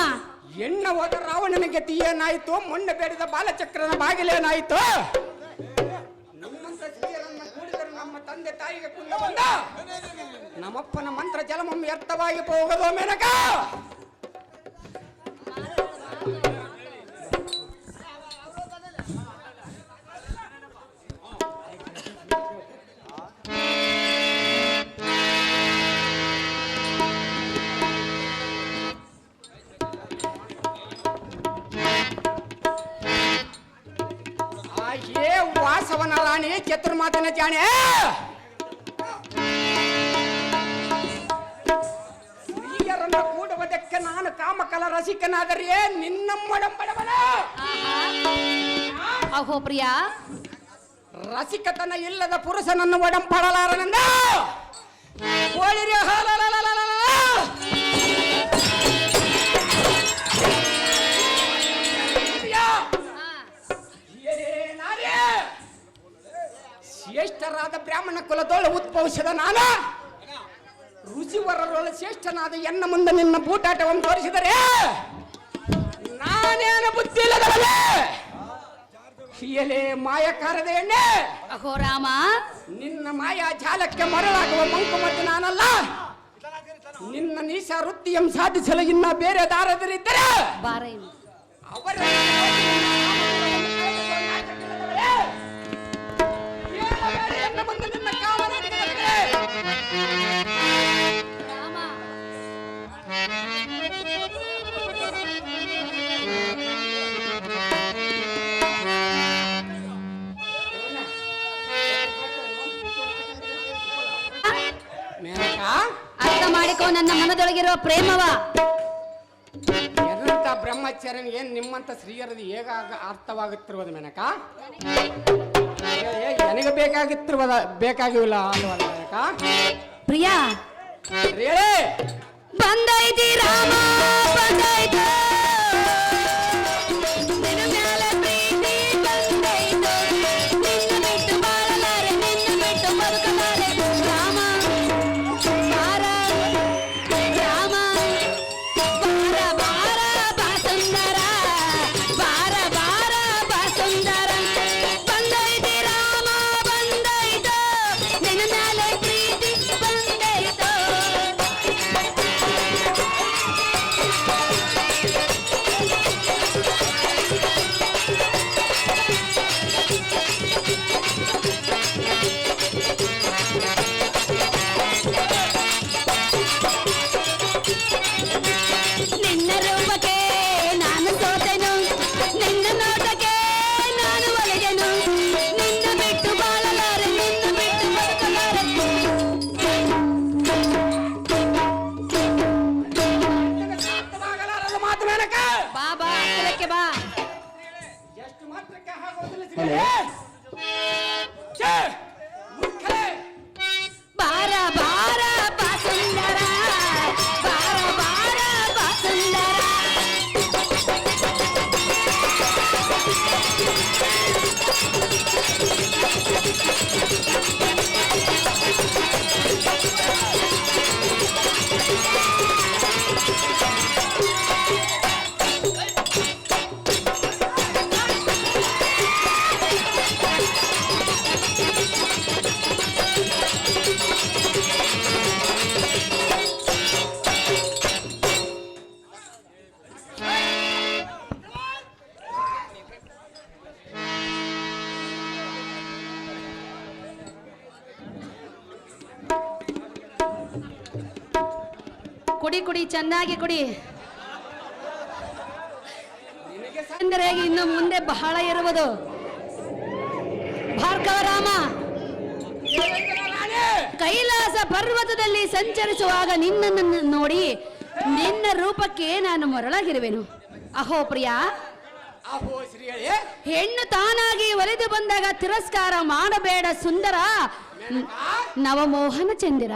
ಎಣ್ಣ ಹೋದ ರಾವಣನ ಗತಿ ಏನಾಯ್ತು? ಮೊನ್ನೆ ಬೇಡಿದ ಬಾಲಚಕ್ರನ ಬಾಗಿಲೇನಾಯ್ತು? ನಮ್ಮಂತ ಸ್ತ್ರೀಯರನ್ನ ಕೂಡಿದರು ನಮ್ಮ ತಂದೆ ತಾಯಿಗೆ ಕುಂದ ಬಂದ ನಮ್ಮಪ್ಪನ ಮಂತ್ರ ಜಲಮೊಮ್ಮೆ ವ್ಯರ್ಥವಾಗಿ ಹೋಗದು ಮೇನಕ. ಆಹೇ ವಾಸವನ ರಾಣಿ ಚತುರ್ಮಾತಿನ ಜಾಣೆ, ಸ್ತ್ರೀಯರನ್ನು ಕೂಡುವುದಕ್ಕೆ ನಾನು ಕಾಮಕಲ ರಸಿಕನಾದರೆ ನಿನ್ನಮ್ಮಡಂಬಡವನ. ಅಹೋ ಪ್ರಿಯ, ರಸಿಕತನ ಇಲ್ಲದ ಪುರುಷನನ್ನು ಒಡಂಬಡಲಾರನೆಂದ ಶ್ರೇಷ್ಠರಾದ ಬ್ರಾಹ್ಮಣ ಕುಲದೊಳ ಉದ್ಭವಿಸಿದ ನಾನು ರುಚಿವರರೊಳ ಶ್ರೇಷ್ಠನಾದ ಎನ್ನ ಮುಂದೆ ನಿನ್ನ ಬೂಟಾಟವನ್ನು ತೋರಿಸಿದರೆ ನಾನೇನು ಬುದ್ಧಿ ಇಲ್ಲದವನೇ. ಎಲೆ ಮಾಯಕಾರದ ಎಣ್ಣೆ, ಅಹೋ ರಾಮ, ನಿನ್ನ ಮಾಯಾ ಜಾಲಕ್ಕೆ ಮರಳಾಗುವ ಮಂಕುಮದ್ದು ನಾನಲ್ಲ. ನಿನ್ನ ನೀಶ ವೃತ್ತಿಯಂ ಸಾಧಿಸಲು ಇನ್ನ ಬೇರೆ ದಾರದರಿದ್ದರೆ ಬಾರ ಅವರ ಮುಂದೆ ನಿನ್ನ ಕಾವಲಾಗಿರುತ್ತದೆ. ರಾಮ. ಮೇನಕಾ, ಅರ್ಥ ಮಾಡಿಕೋ ನನ್ನ ಮನದೊಳಗಿರುವ ಪ್ರೇಮವ. ಎಂತ ಬ್ರಹ್ಮಚರ್ಯನ್ ಏನ್ ನಿಮ್ಮಂತ ಸ್ತ್ರೀಯರದು ಹೇಗ ಅರ್ಥವಾಗುತ್ತಿರುವುದು ಮೇನಕ? ನನಗೆ ಬೇಕಾಗಿಲ್ಲ ಅಲ್ವಲ್ಲ ಮೇನಕ? ಪ್ರಿಯಾ, ಹೇಳಿ. ಬಂದೈತಿ ರಾಮ ಬಂದೈತು, ನಿನ್ನ ಮ್ಯಾಲೆ ಪ್ರೀತಿ ಬಂದೈತು, ನಿನ್ನ ಬಿಟ್ಟು ಬಾಳಲಾರೆ, ನಿನ್ನ ಬಿಟ್ಟು ಬದುಕಲಾರೆ. ರಾಮ ಬಾರ, ರಾಮ ಬಾರ ಬಾರ ಬಾ ಸುಂದರ, ಬಾರ ಬಾರ ಬಾ ಸುಂದರ. ಬಂದೈತಿ ರಾಮ ಬಂದೈತು, ನಿನ್ನ ಮ್ಯಾಲೆ ಪ್ರೀತಿ ಬಂದೈತು. ನಿನ್ನ ರೂಪಕ್ಕೆ ನಾನು ಸೋತೆನು, ನಿನ್ನ ನೋಟಕ್ಕೆ ನಾನು ಒಳಗೆನು, ನಿನ್ನ ಬಿಟ್ಟು ಬಾಳಲಾರೆ, ನಿನ್ನ ಬಿಟ್ಟು ಬದುಕಲಾರೆ. ಅರ್ಥವಾಗಲಾರದ ಮಾತು ಮೇನಕ. ಬಾ ಬಾ ಹತ್ತಿರಕ್ಕೆ ಬಾ. ಎಷ್ಟು ಮಾತ್ರಕ್ಕೆ ಆಗೋದಿಲ್ಲ ಸ್ತ್ರೀಯರೇ? ಛೇ, ಮೂರ್ಖರೇ. ಬಾರ ಬಾರ ಬಾ ಸುಂದರ, ಬಾರ ಬಾರ ಬಾ ಸುಂದರ. ಕುಡಿ ಕುಡಿ ಚೆನ್ನಾಗಿ ಕುಡಿ. ಅಂದರೆ ಇನ್ನು ಮುಂದೆ ಬಹಳ ಇರುವುದು. ಭಾರ್ಗವ ರಾಮ, ಕೈಲಾಸ ಪರ್ವತದಲ್ಲಿ ಸಂಚರಿಸುವಾಗ ನಿನ್ನನ್ನು ನೋಡಿ ನಿನ್ನ ರೂಪಕ್ಕೆ ನಾನು ಮರಳಾಗಿರುವೆನು. ಅಹೋ ಪ್ರಿಯ, ಅಹೋ ಶ್ರೀಯರೇ. ಹೆಣ್ಣು ತಾನಾಗಿ ಒಲಿದು ಬಂದಾಗ ತಿರಸ್ಕಾರ ಮಾಡಬೇಡ ಸುಂದರ, ನವಮೋಹನ ಚಂದಿರ.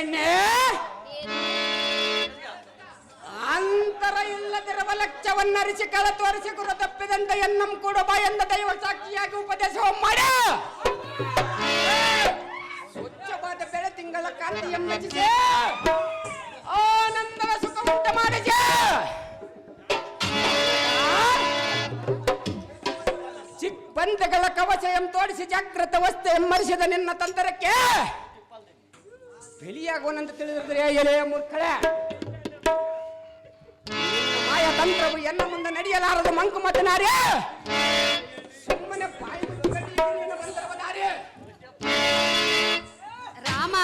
ಎಣ್ಣೆ ಅಂತರ ಇಲ್ಲದಿರುವ ಲಕ್ಷ್ಯವನ್ನರಿಸಿ ಕಳ ತೋರಿಸಿ ಗುರು ತಪ್ಪಿದಂತ ಎನ್ನಂ ಕೂಡ ಬಾಯಂದ ದೈವ ಸಾಕ್ಷಿಯಾಗಿ ಉಪದೇಶ ಮಾಡ. ಸ್ವಚ್ಛವಾದ ಬೆಳೆ ತಿಂಗಳ ಕಾಂತಿಯನ್ನು ಮೆಚ್ಚಿಸಿ ಆನಂದದ ಸುಖ ಉಂಟು ಮಾಡಿಸಿ ಚಿಕ್ಕಬಂಧಗಳ ಕವಚೆಯಂ ತೋಡಿಸಿ ಜಾಗೃತ ವಸ್ತು ಮರಿಸಿದ ನಿನ್ನ ತಂತ್ರಕ್ಕೆ ಬೆಲಿಯಾಗುವನಂತ ತಿಳಿದಿದ್ರೆ ಎಲೆಯ ಮೂರ್ಖಳೆ. ಮಾಯ ತಂತ್ರವು ಎನ್ನ ಮುಂದೆ ನಡೆಯಲಾರದು ಮಂಕು ಮತನಾರಿ. ಸುಮ್ಮನೆ ಬಾಯಿ ಬಿಟ್ಟು ಬಂದಿರಬದಾರಿ. ರಾಮ,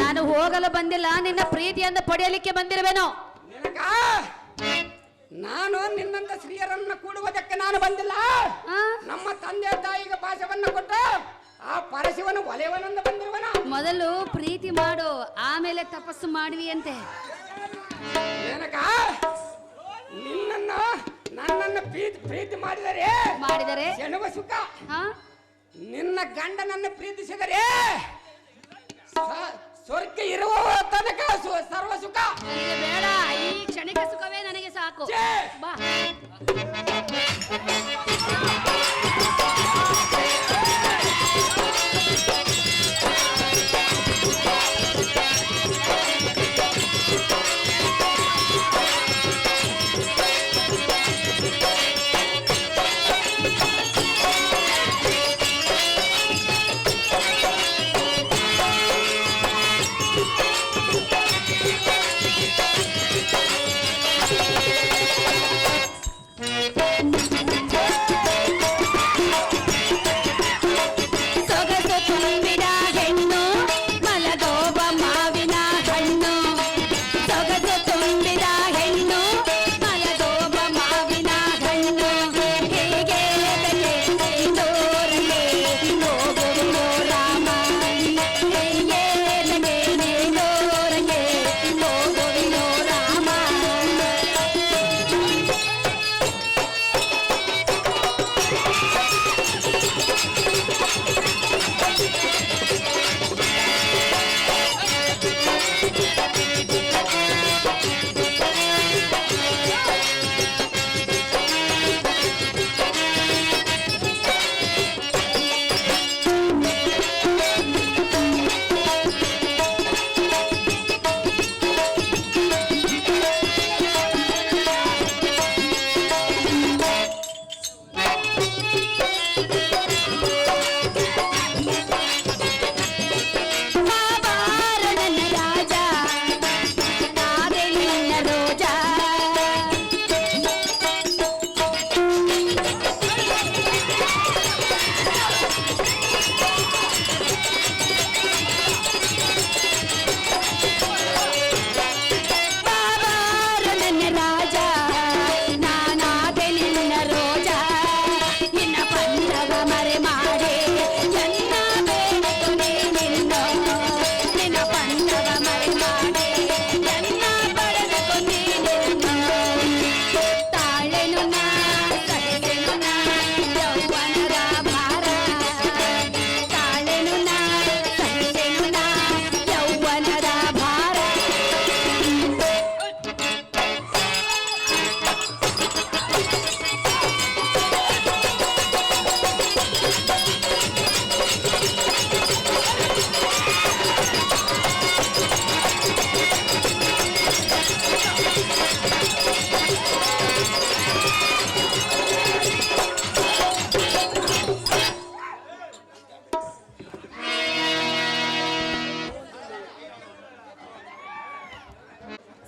ನಾನು ಹೋಗಲು ಬಂದಿಲ್ಲ, ನಿನ್ನ ಪ್ರೀತಿಯನ್ನು ಪಡೆಯಲಿಕ್ಕೆ ಬಂದಿರುವೆನು. ನಿನಗ ನಾನು ನಿನ್ನಂತ ಸ್ತ್ರೀಯರನ್ನ ಕೂಡುವುದಕ್ಕೆ ನಾನು ಬಂದಿಲ್ಲ. ಆ? ನಮ್ಮ ತಂದೆ ತಾಯಿಗೆ ಭಾಷೆವನ್ನ ಕೊಟ್ಟು ಆ ಪರಶಿವನು ಒಲೆಯವನಂದ ಬಂದಿರುವನ. ಮೊದಲು ಪ್ರೀತಿ ಮಾಡು, ಆಮೇಲೆ ತಪಸ್ಸು ಮಾಡುವಿ ಅಂತೆ. ನಿನಗ ನನ್ನನ್ನು ಪ್ರೀತಿ ಮಾಡಿದರೆ ಸೆಣುವ ಸುಖ. ನಿನ್ನ ಗಂಡನನ್ನು ಪ್ರೀತಿಸಿದರೆ ಸ್ವರ್ಗ ಇರುವ ತನಕ ಸರ್ವ ಸುಖ. ನನಗೆ ಬೇಡ, ಈ ಕ್ಷಣಿಕ ಸುಖವೇ ನನಗೆ ಸಾಕು. ಛೇ! ಬಾ.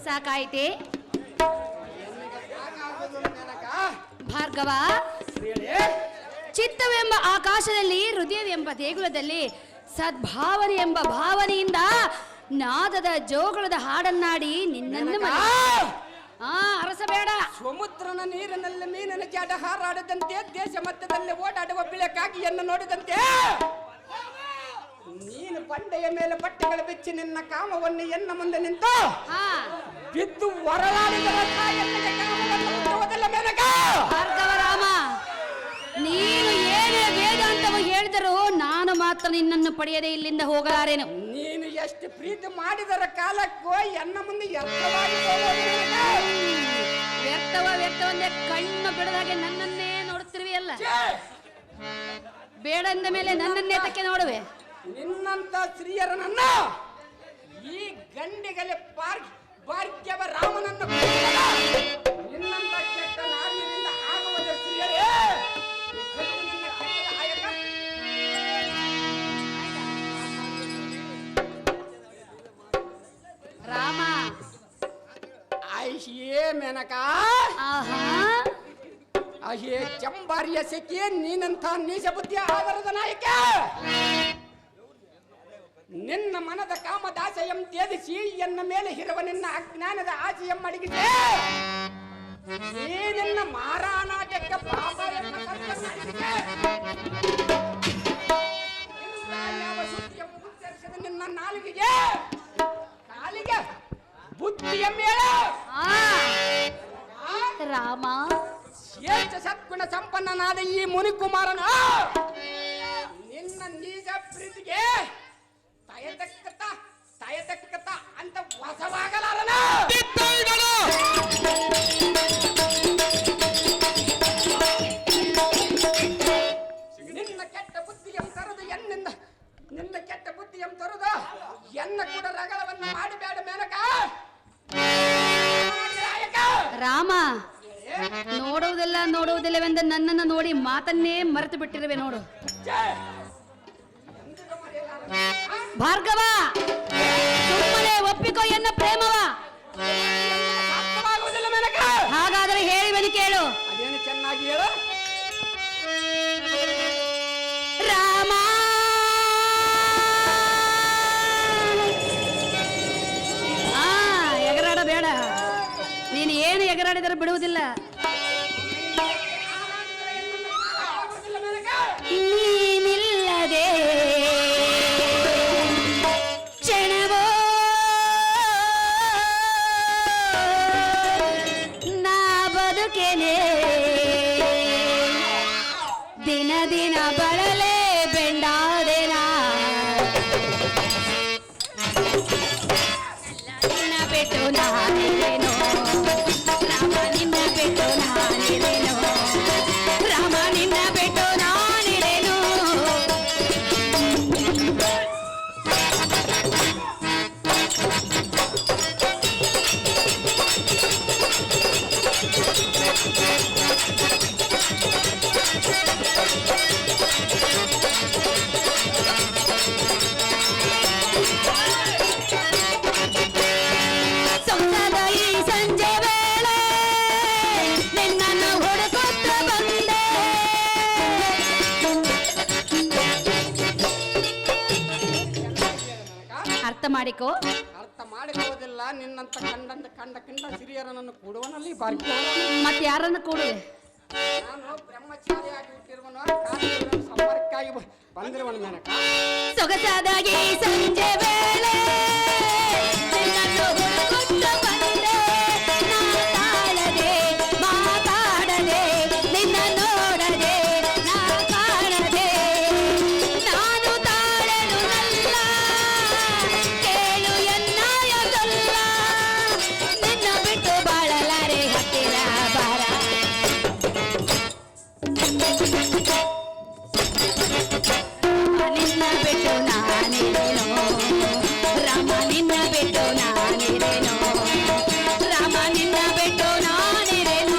ಸಾಕಾಯ್ತೆ ಭಾರ್ಗವ. ಚಿತ್ತವೆಂಬ ಆಕಾಶದಲ್ಲಿ, ಹೃದಯವೆಂಬ ದೇಗುಲದಲ್ಲಿ ಸದ್ಭಾವನೆ ಎಂಬ ಭಾವನೆಯಿಂದ ನಾದದ ಜೋಗಳದ ಹಾಡನ್ನಾಡಿ ನಿನ್ನನ್ನು ಅರಸಬೇಡ. ಸಮುದ್ರನ ನೀರಿನಲ್ಲಿ ಮೀನಿನ ಜಾಡ ಹಾರಾಡದಂತೆ, ದೇಶ ಮಧ್ಯದಲ್ಲಿ ಓಡಾಡುವ ಬಿಳಕಾಗಿಯನ್ನು ನೋಡಿದಂತೆ, ನೀನು ಬಂಡೆಯ ಮೇಲೆ ಬಟ್ಟೆಗಳು ಬಿಚ್ಚಿ ನಿನ್ನ ಕಾಮವನ್ನು ಎನ್ನ ಮುಂದೆ ನಿಂತು ಬಿದ್ದು ಹೊರಲಾಡಿದ ಭಾರ್ಗವ ರಾಮ, ನೀನು ಏನೇ ವೇದಾಂತವ ಹೇಳಿದರೂ ನಾನು ಮಾತ್ರ ನಿನ್ನನ್ನು ಪಡೆಯದೆ ಇಲ್ಲಿಂದ ಹೋಗಲಾರೇನು. ನೀನು ಎಷ್ಟು ಪ್ರೀತಿ ಮಾಡಿದರ ಕಾಲಕ್ಕೂ ಎನ್ನ ಮುಂದೆ ವ್ಯರ್ಥವಂದೇ ಕಣ್ಣು ಬಿಡದಾಗೆ ನನ್ನನ್ನೇ ನೋಡುತ್ತಿರುವೆಯಲ್ಲ. ಬೇಡ ಅಂದ ಮೇಲೆ ನನ್ನನ್ನೇ ತಕ್ಕೆ ನೋಡುವೆ. ನಿನ್ನಂತ ಸ್ತ್ರೀಯರನ್ನ ಈ ಗಂಡಿಗಲೆ ಭಾರ್ಗವ ರಾಮನನ್ನು ನಿನ್ನಂತ ಕೆಟ್ಟ ನಾರಿನಿಂದ ಆಗುವುದ ಸ್ತ್ರೀಯರೇ, ರಾಮ ಆಯ್ಷಿಯೇ ಮೇನಕ, ಅಹೇ ಚಂಬಾರಿಯ ಸೆಕೆ, ನೀನಂತ ನೀಚ ಬುದ್ಧಿಯ ಆಧಾರದ ನಾಯಕ, ನಿನ್ನ ಮನದ ಕಾಮದಾಸೆಯಂ ತ್ಯಜಿಸಿ ಎನ್ನ ಮೇಲೆ ಇರುವ ನಿನ್ನ ಅಜ್ಞಾನದ ಆಸೆಯಂ ಅಡಗಿಸಿ ಈ ನಿನ್ನ ಮಾರಾನಾಟಕ್ಕೆ ಪಾಪ ಎನ್ನ ನಿನ್ನ ನಾಲಿಗೆಗೆ ಕಾಲಿಗೆ ಬುದ್ಧಿಯ ಮೇಲೆ ರಾಮ, ಶ್ರೇಷ್ಠ ಸದ್ಗುಣ ಸಂಪನ್ನನಾದ ಈ ಮುನಿಕುಮಾರನ ನಿನ್ನ ನೀಜ ಪ್ರೀತಿಗೆ ತಯ ನನ್ನ ಕೂಡ ರಗಳವನ್ನ ಮಾಡಬೇಡ ಮೇನಕ. ರಾಮ, ನೋಡುವುದಿಲ್ಲವೆಂದು ನನ್ನನ್ನು ನೋಡಿ ಮಾತನ್ನೇ ಮರೆತು ಬಿಟ್ಟಿರುವೆ ನೋಡು. ಭಾರ್ಗವ, ಸುಮ್ಮನೆ ಒಪ್ಪಿಕೋ ಎನ್ನ ಪ್ರೇಮವ. ಹಾಗಾದರೆ ಹೇಳಿವೆನು ಕೇಳು. ಅದೇನು ಚೆನ್ನಾಗಿ ಹೇಳು. ರಾಮ, ಎಗರಾಡ ಬೇಡ. ನೀನು ಏನು ಎಗರಾಡಿದರೂ ಬಿಡುವುದಿಲ್ಲ. ನೀನಿಲ್ಲದೆ ಕ್ಷಣವೋ ನಾ ಬದುಕೆನೆ, ದಿನ ದಿನ ಬಳಲೆ ಬೆಂಡಾದೆನ. ನಿನ್ನ ಬಿಟ್ಟು ನಾನಿರೇನೋ ರಾಮ, ನಿನ್ನ ಬಿಟ್ಟು ನಾನಿರೇನೋ ರಾಮ, ನಿನ್ನ ಬಿಟ್ಟು ನಾನಿರೇನೋ. ಸೊಂಟದ ಈ ಸಂಜೆ ವೇಳೆ ನಿನ್ನನ್ನು ಹುಡುಕುತ್ತ ಬಂದೆ. ಅರ್ಥ ಮಾಡಿಕೋ. ಅರ್ಥ ಮಾಡಿಕೊಳ್ಳೋದಿಲ್ಲ. ನಿನ್ನಂತ ಕಂಡ ಸಿರಿಯರನನ್ನು ಕೂಡುವನಲ್ಲಿ ಬಾರ್ಕಿ. ಮತ್ತೆ ಯಾರನ್ನು ಕೂಡುವೆ? ನಾನು ಬ್ರಹ್ಮಚಾರಿಯಾಗಿ ಹುಟ್ಟಿರುವನು, ಕಾರಣಗಳನ್ನು ಸಂಪರ್ಕಕ್ಕಾಗಿ ಬಂದಿರುವನು ಮೇನಕ. ಸೊಗಸಾದಾಗಿ ಸಂಜೆ ವೇಳೆ ನಿನ್ನನ್ನು ಹುಡುಕುತ್ತ ಬಂದೆ. ನಾ ತಾಳದೆ ಮಾತಾಡದೆ, ನಿನ್ನ ನೋಡದೆ ನಾ ಕಾಣದೆ. ನಾನು ತಾಳಲು ನಲ್ಲ, ಕೇಳು ಎನ್ನಾಯದಲ್ಲ. ನಿನ್ನ ಬಿಟ್ಟು ಬಾಳಲಾರೆ, ಹತ್ತಿರ ಬಾರ. ನಿನ್ನ ಬಿಟ್ಟು ನಾನಿರೇನೋ ರಾಮ, ನಿನ್ನ ಬಿಟ್ಟು ನಾನಿರೇನೋ ರಾಮ, ನಿನ್ನ ಬಿಟ್ಟು ನಾನಿರೇನೋ.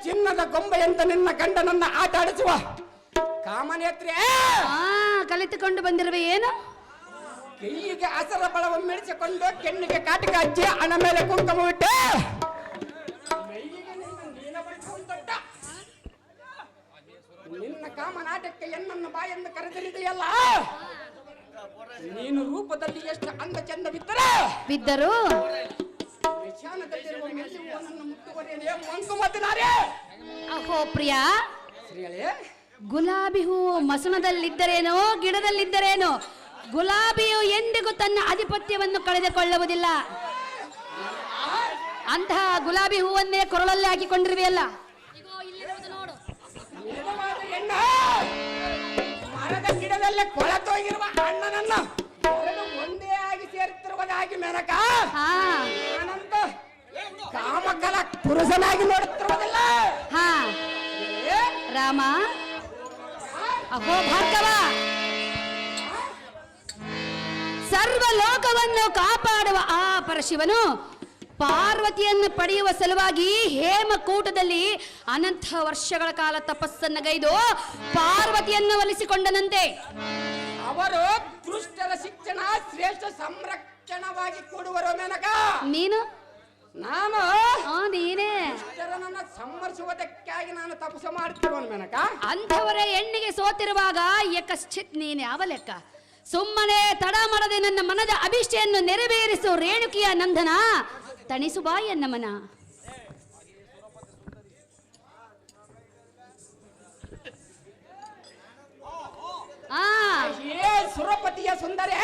ಚಿನ್ನದ ಗೊಂಬೆಯಂತ ನಿನ್ನ ಗಂಡನನ್ನ ಆಟ ಆಡಿಸುವ ಕಾಮನೇತ್ರಿ, ಕಲಿತುಕೊಂಡು ಬಂದಿರುವೆ ಏನು? ಕೈಯಿಗೆ ಹಸರ ಬಳವನ್ನು ಮೆಡಿಸಿಕೊಂಡು ಕೆನ್ನಿಗೆ ಕಾಟಕ ಹಚ್ಚಿ ಹಣ ಮೇಲೆ ಕುಂಕುಮ ಬಿಟ್ಟು ನಿನ್ನ ಕಾಮನಾಟಕ್ಕೆ ಎನ್ನನ್ನು ಬಾಯನ್ನು ಕರೆದಲಿದೆಯಲ್ಲ. ನೀನು ರೂಪದಲ್ಲಿ ಎಷ್ಟು ಅಂದ ಚಂದ ಬಿದ್ದರು ನಿಶಾನದಲ್ಲಿರುವ ಮೆಲ್ಲುವನನ್ನು ಮುಟ್ಟುವರೆಯೇ ಮಂಕುಮತಿನಾರೆ. ಅಹೋ ಪ್ರಿಯ, ಶ್ರೀಗಳೇ, ಗುಲಾಬಿ ಹೂವು ಮಸಣದಲ್ಲಿದ್ದರೇನೋ ಗಿಡದಲ್ಲಿದ್ದರೇನೋ, ಗುಲಾಬಿಯು ಎಂದಿಗೂ ತನ್ನ ಆಧಿಪತ್ಯವನ್ನು ಕಳೆದುಕೊಳ್ಳುವುದಿಲ್ಲ. ಅಂತಹ ಗುಲಾಬಿ ಹೂವನ್ನೇ ಕೊರಳಲ್ಲಿ ಹಾಕಿಕೊಂಡಿರುವೆಯಲ್ಲ. ಮರದ ಗಿಡದಲ್ಲೇ ಕೊಳತೋಗಿರುವ ಅಣ್ಣನನ್ನು ಒಂದೇ ಆಗಿ ಸೇರುತ್ತಿರುವುದಾಗಿ ಮೆನಕ ನಾನಂತ ಕಾಮಕಲ ಪುರುಷನಾಗಿ ನೋಡುತ್ತಿರುವುದಿಲ್ಲ. ರಾಮ, ಅಹೋ ಭಾರ್ಗವ, ಸರ್ವ ಲೋಕವನ್ನು ಕಾಪಾಡುವ ಆ ಪರಶಿವನು ಪಾರ್ವತಿಯನ್ನು ಪಡೆಯುವ ಸಲುವಾಗಿ ಹೇಮಕೂಟದಲ್ಲಿ ಅನಂತ ವರ್ಷಗಳ ಕಾಲ ತಪಸ್ಸನ್ನು ಗೈದು ಪಾರ್ವತಿಯನ್ನು ಒಲಿಸಿಕೊಂಡನಂತೆ. ಅವರು ದುಷ್ಟರ ಶಿಕ್ಷಣ ಶ್ರೇಷ್ಠ ಸಂರಕ್ಷಣವಾಗಿ ಕೊಡುವರು ಮೇನಕ. ನೀನು? ನಾನು ನೀನೇ. ಅವರನ್ನ ಸಂಹರಿಸುವುದಕ್ಕಾಗಿ ನಾನು ತಪಸ್ಸು ಮಾಡುತ್ತಿರುವನು ಮೇನಕ. ಅಂಥವರೇ ಹೆಣ್ಣಿಗೆ ಸೋತಿರುವಾಗ ಯಕಶ್ಚಿತ್ ನೀನು ಯಾವ ಲೆಕ್ಕ? ಸುಮ್ಮನೆ ತಡ ಮಾಡದೆ ನನ್ನ ಮನದ ಅಭಿಷ್ಟೆಯನ್ನು ನೆರವೇರಿಸು ರೇಣುಕಿಯ ನಂದನ, ತಣಿಸು ಬಾಯಿ ಎನ್ನ ಮನ. ಏ ಸುರಪತಿಯ ಸುಂದರಿ,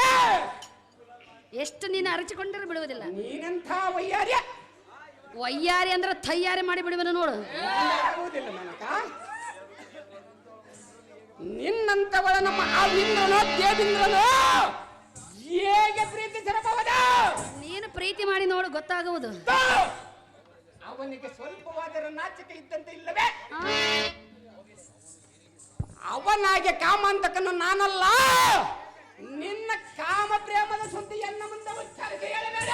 ಎಷ್ಟು ನೀನು ಅರಚಿಕೊಂಡರೂ ಬಿಡುವುದಿಲ್ಲ. ನೀನಂಥ ವಯ್ಯಾರ್ಯ. ವಯ್ಯಾರಿ ಅಂದ್ರೆ ತಯ್ಯಾರಿ ಮಾಡಿ ಬಿಡುವನು ನೋಡು. ಆಗುವುದಿಲ್ಲ ಮೇನಕ. ನಿನ್ನಂತವಳ ನಮ್ಮ ಆ ಇಂದ್ರನೋ ದೇವೇಂದ್ರನೋ ಹೇಗೆ ಪ್ರೀತಿಸಿರಬಹುದು? ನೀನು ಪ್ರೀತಿ ಮಾಡಿ ನೋಡು, ಗೊತ್ತಾಗುವುದು. ಅವನಿಗೆ ಸ್ವಲ್ಪವಾದರೂ ನಾಚಿಕೆ ಇದ್ದಂತೆ ಇಲ್ಲವೇ? ಆ, ಅವನಾಗೆ ಕಾಮಾಂತಕನು ನಾನಲ್ಲ. ನಿನ್ನ ಕಾಮ ಪ್ರೇಮದ ಸುದ್ದಿಯನ್ನ ಮುಂದೆ ಉಚ್ಚರಿಸಿ ಹೇಳಬೇಡ.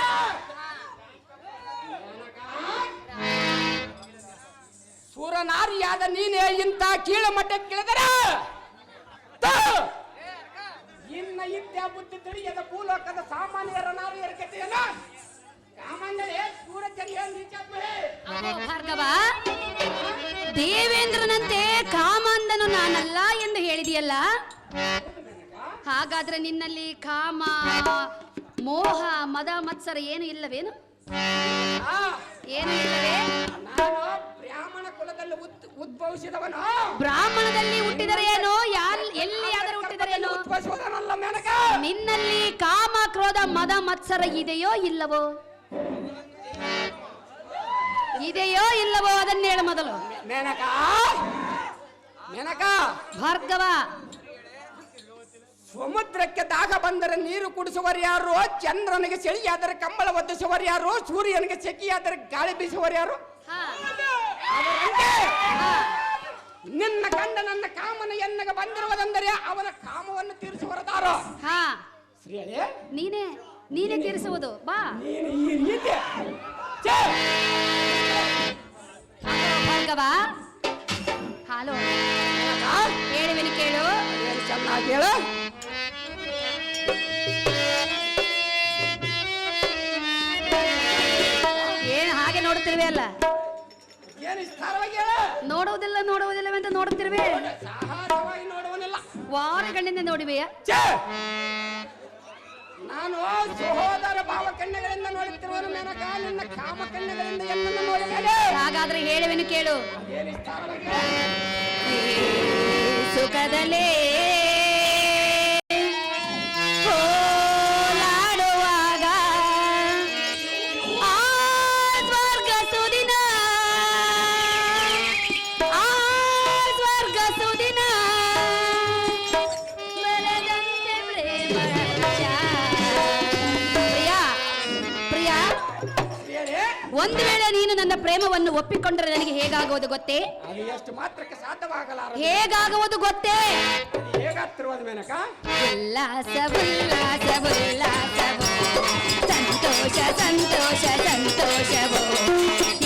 ಸೂರನಾರಿಯಾದ ನೀನೇ ಇಂಥ ಕೀಳು ಮಟ್ಟಕ್ಕಿಳಿದರೆ ಇನ್ನ ಇದ್ದ ಬುದ್ಧಿ ತಿಳಿಯದ ಭೂಲೋಕದ ಸಾಮಾನ್ಯರ ನಾರಿಯರ ಕಥೆಯನ್ನು ಸಾಮಾನ್ಯರೇ ಸೂರಚರ್ಯ ಭಾರ್ಗವ, ದೇವೇಂದ್ರನಂತೆ ಕಾಮಾಂಧನು ನಾನಲ್ಲ ಎಂದು ಹೇಳಿದೆಯಲ್ಲ, ಹಾಗಾದ್ರೆ ನಿನ್ನಲ್ಲಿ ಕಾಮ, ಮೋಹ, ಮದ, ಮತ್ಸರ ಏನು ಇಲ್ಲವೇನು? ಏನು ಇಲ್ಲವೇ? ನಾನು ಬ್ರಾಹ್ಮಣ ಕುಲದಲ್ಲಿ ಉದ್ಭವಿಸಿದವನು. ಬ್ರಾಹ್ಮಣದಲ್ಲಿ ಹುಟ್ಟಿದರೆ ಏನೋ, ಎಲ್ಲಿಯಾದರೂ ಹುಟ್ಟಿದರೆ ಏನೋ, ಉದ್ಭವಿಸುವುದನಲ್ಲ ಮೇನಕ. ನಿನ್ನಲ್ಲಿ ಕಾಮ, ಕ್ರೋಧ, ಮದ, ಮತ್ಸರ ಇದೆಯೋ ಇಲ್ಲವೋ? ಇದೆಯೋ ಇಲ್ಲವೋ ಅದನ್ನ ಹೇಳು ಮೊದಲು. ಮೇನಕ, ಮೇನಕ, ಭಾರ್ಗವ, ಸಮುದ್ರಕ್ಕೆ ದಾಗ ಬಂದರೆ ನೀರು ಕುಡಿಸುವರು ಯಾರು? ಚಂದ್ರನಿಗೆ ಚಳಿಯಾದರೆ ಕಂಬಳ ಒದ್ದಿಸುವರು ಯಾರು? ಸೂರ್ಯನಿಗೆ ಸೆಕೆಯಾದರೆ ಗಾಳಿ ಬೀಸುವರು ಯಾರು? ಹಾ, ಅದರಂತೆ ಹಾ. ನಿನ್ನ ಗಂಡ ನನ್ನ ಕಾಮನ ಎನ್ನಗೆ ಬಂದಿರುವುದೆಂದರೆ ಅವನ ಕಾಮವನ್ನು ತೀರಿಸುವರದಾರೋ? ಹಾ, ಶ್ರೀಯೇ, ನೀನೇ ತೀರಿಸುವುದು. ಬಾ ನೀನು ಈ ರೀತಿ ಛೇ! ಭಾರ್ಗವ, ಹಾಲು ಹೇಳುವೆನು ಕೇಳು. ಏನು ಚೆನ್ನಾಗಿ ಹೇಳು. ಏನು ಹಾಗೆ ನೋಡುತ್ತಿರುವೆ ಅಲ್ಲ? ಏನು ವಿಸ್ತಾರವಾಗಿ ಹೇಳು. ನೋಡುವುದಿಲ್ಲವೆಂತ ನೋಡುತ್ತಿರುವೆ. ಸಾಹಸವಾಗಿ ನೋಡುವನಿಲ್ಲ. ವಾರಗಳಿಂದ ನೋಡಿವೆಯಾ? ಛೇ! ನಾನು ಸಹೋದರ ಭಾವ ಕಣ್ಣುಗಳಿಂದ ನೋಡುತ್ತಿರುವನು ಮೇನಕ. ನಿನ್ನ ಕಾಮ ಕಣ್ಣುಗಳಿಂದ ಎನ್ನನ್ನು ನೋಡಬೇಡ. ಹಾಗಾದ್ರೆ ಹೇಳುವೆನು ಕೇಳು. ಏನು ವಿಸ್ತಾರವಾಗಿ ಹೇಳು. ಸುಖದಲ್ಲೇ ಓಲಾಡುವಾಗ ಆ ಸ್ವರ್ಗ ಸುದಿನ, ಆ ಸ್ವರ್ಗ ಸುದಿನ ಬರದಂತೆ ಪ್ರೇಮದ ವಿಷ. ಪ್ರಿಯ, ಹೇಳಿ. ಒಂದು ವೇಳೆ ನೀನು ನನ್ನ ಪ್ರೇಮವನ್ನು ಒಪ್ಪಿಕೊಂಡರೆ ನನಗೆ ಹೇಗಾಗುವುದು ಗೊತ್ತೇ? ಅದು ಎಷ್ಟು ಮಾತ್ರಕ್ಕೆ ಸಾಧ್ಯವಾಗಲಾರ. ಹೇಗಾಗುವುದು ಗೊತ್ತೇ? ಹೇಗಾಗ್ತಿರುವುದು ಮೇನಕ? ಉಲ್ಲಾಸ ಉಲ್ಲಾಸ ಉಲ್ಲಾಸವೋ, ಸಂತೋಷ ಸಂತೋಷ ಸಂತೋಷವೋ,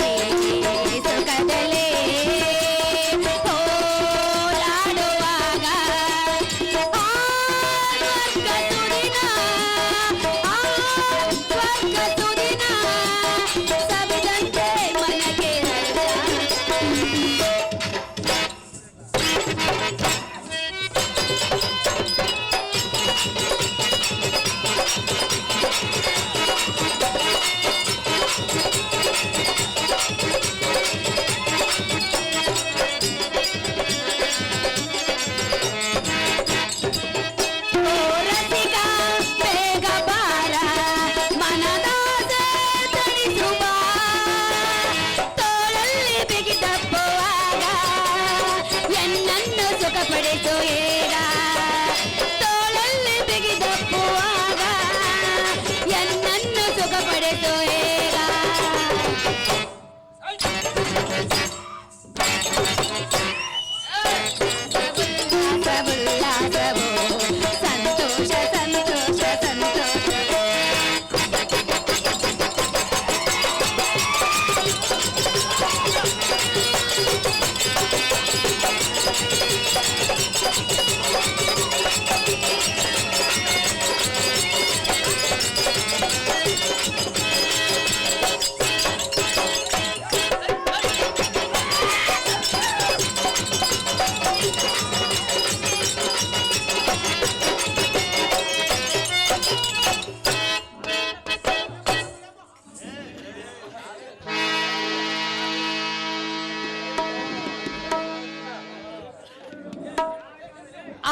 ಈ ಸುಖದಲ್ಲೇ ಓಲಾಡುವಾಗ ಆ ಸ್ವರ್ಗ ಸುದಿನ, ಆ ಸ್ವರ್ಗ ಸುದಿನ ಸವಿದಂತೆ ಮನಕ್ಕೆ ಹರ್ಷ.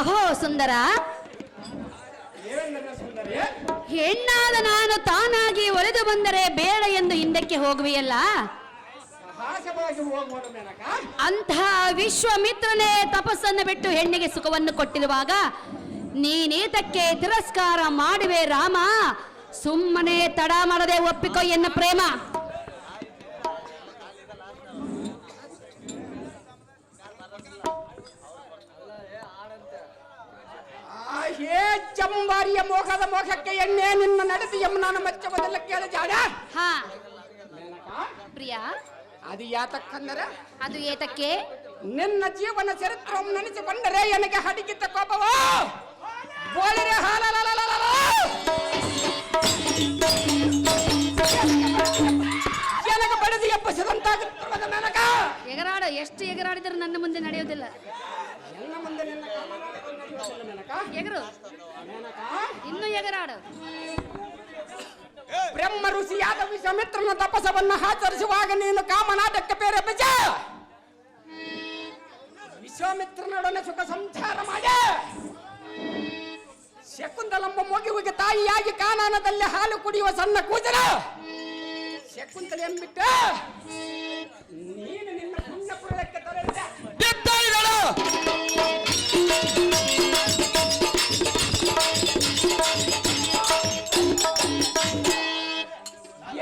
ಅಹೋ ಸುಂದರ, ಏನೆಲ್ಲ ಸುಂದರಿ? ಹೆಣ್ಣಾದ ನಾನು ತಾನಾಗಿ ಒಲಿದು ಬಂದರೆ ಬೇಡ ಎಂದು ಹಿಂದಕ್ಕೆ ಹೋಗುವೆಯಲ್ಲ, ಸಾಹಸವಾಗಿ ಹೋಗೋಣ ಮೇನಕ. ಅಂತಹ ವಿಶ್ವಾಮಿತ್ರನೇ ತಪಸ್ಸನ್ನು ಬಿಟ್ಟು ಹೆಣ್ಣಿಗೆ ಸುಖವನ್ನು ಕೊಟ್ಟಿರುವಾಗ ನೀನೇತಕ್ಕೆ ತಿರಸ್ಕಾರ ಮಾಡುವೆ ರಾಮ? ಸುಮ್ಮನೆ ತಡ ಮಾಡದೆ ಒಪ್ಪಿಕೊ ಎನ್ನ ಪ್ರೇಮ. ಹೇ ಚಂಬಾರಿಯ ಮೋಹದ ಮೋಹಕ್ಕೆ ಎಣ್ಣೆ ನಿನ್ನ ನಡೆದು ಯಮುನಾನ ಮಚ್ಚವದೆಲ್ಲ ಕೇಳ ಜಾಡ. ಹಾ ಮೇನಕ, ಪ್ರಿಯ, ಅದು ಯಾತಕ್ಕಂದರೆ ಅದು ಏತಕ್ಕೆ? ನಿನ್ನ ಜೀವನ ಚರಿತ್ರವನ್ನು ನೆನೆಸಿಕೊಂಡರೆ ನನಗೆ ಹಡಿಗಿದ್ದ ಕೋಪವ ಬೋಳರೆ ಹಾಲಲಲಲಲ. ನನಗೆ ಬಡದಿ ಎಬ್ಬಸದಂತಾಗುತ್ತದೆ ಮೇನಕ. ಎಗರಾಡ, ಎಷ್ಟು ಎಗರಾಡಿದರೂ ನನ್ನ ಮುಂದೆ ನಡೆಯುವುದಿಲ್ಲ. ನನ್ನ ಮುಂದೆ ನಿನ್ನ ಕಾಮರಾಟವನ್ನು ನಡೆಯುವುದಿಲ್ಲ ಮೇನಕ. ಎಗರು, ಮೇನಕ, ಇನ್ನು ಎಗರಾಡು. ಬ್ರಹ್ಮ ಋಷಿಯಾದ ವಿಶ್ವಾಮಿತ್ರನ ತಪಸ್ಸವನ್ನು ಆಚರಿಸುವಾಗ ನೀನು ಕಾಮನಾಟಕ್ಕೆ ಬೇರೆ ಬಿಜ ವಿಶ್ವಾಮಿತ್ರನೊಡನೆ ಸುಖ ಸಂಚಾರ ಮಾಡಿ ಶಕುಂತಲಂಬ ಮಗುವಿಗೆ ತಾಯಿಯಾಗಿ ಕಾನನದಲ್ಲಿ ಹಾಲು ಕುಡಿಯುವ ಸಣ್ಣ ಕೂದಲ ಶಕುಂತಲೆ ಎಂಬಿಟ್ಟು ನೀನು ನಿನ್ನ ಪುಣ್ಯ ಪುರಳಕ್ಕೆ ತೊರೆದಿದೆ.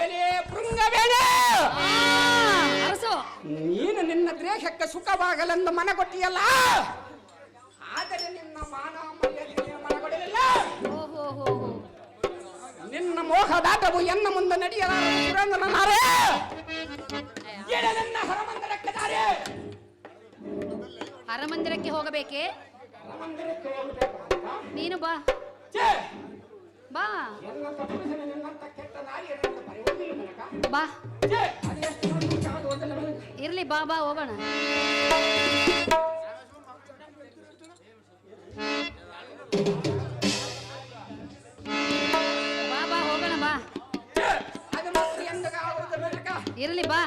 ಎಲೆ ಭೃಂಗವೇಳೆ, ಅರಸು, ನೀನು ನಿನ್ನ ದೇಹಕ್ಕೆ ಸುಖವಾಗಲೆಂದು ಮನಗೊಟ್ಟಿಯಲ್ಲ, ಆದರೆ ನಿನ್ನ ಮಾನ ಮರ್ಯಾದೆಗೆ ಮನಗೊಡಲಿಲ್ಲ. ಓಹೋ, ನಿನ್ನ ಮೋಹದಾಟವು ಎನ್ನ ಮುಂದೆ ನಡೆಯಲಾರ ಸುರೇಂದ್ರನಾರೇ. ನನ್ನ ಹೊರಮಂದಿರಕ್ಕೆ ದಾರಿ. ಹರಮಂದಿರಕ್ಕೆ ಹೋಗಬೇಕೆ? ಹೊರಮಂದಿರಕ್ಕೆ ಹೋಗಬೇಕು ಅಂತ ನೀನು ಬಾ ಛೇ, ಬಾ ಎಲ್ಲ ತಪ್ಪಿಸಲು ನಿನ್ನಂತ ಕೆಟ್ಟ ನಾಯಿಯನ್ನು ಬರೆಯುವುದಿಲ್ಲ ನನಕ. ಬಾ, ಛೇ, ಅದು ಎಷ್ಟು ನೋಡಿದ್ರು ಆಗುವುದಿಲ್ಲ ನನಗೆ. ಇರ್ಲಿ ಬಾ ಬಾ ಹೋಗೋಣ. ಬಾ ಬಾ ಹೋಗೋಣ ಬಾ. ಛೇ, ಅದು ಮಾತ್ರ ಎಂದಾಗ ಆಗುವುದಿಲ್ಲ ನನಕ. ಇರ್ಲಿ ಬಾ.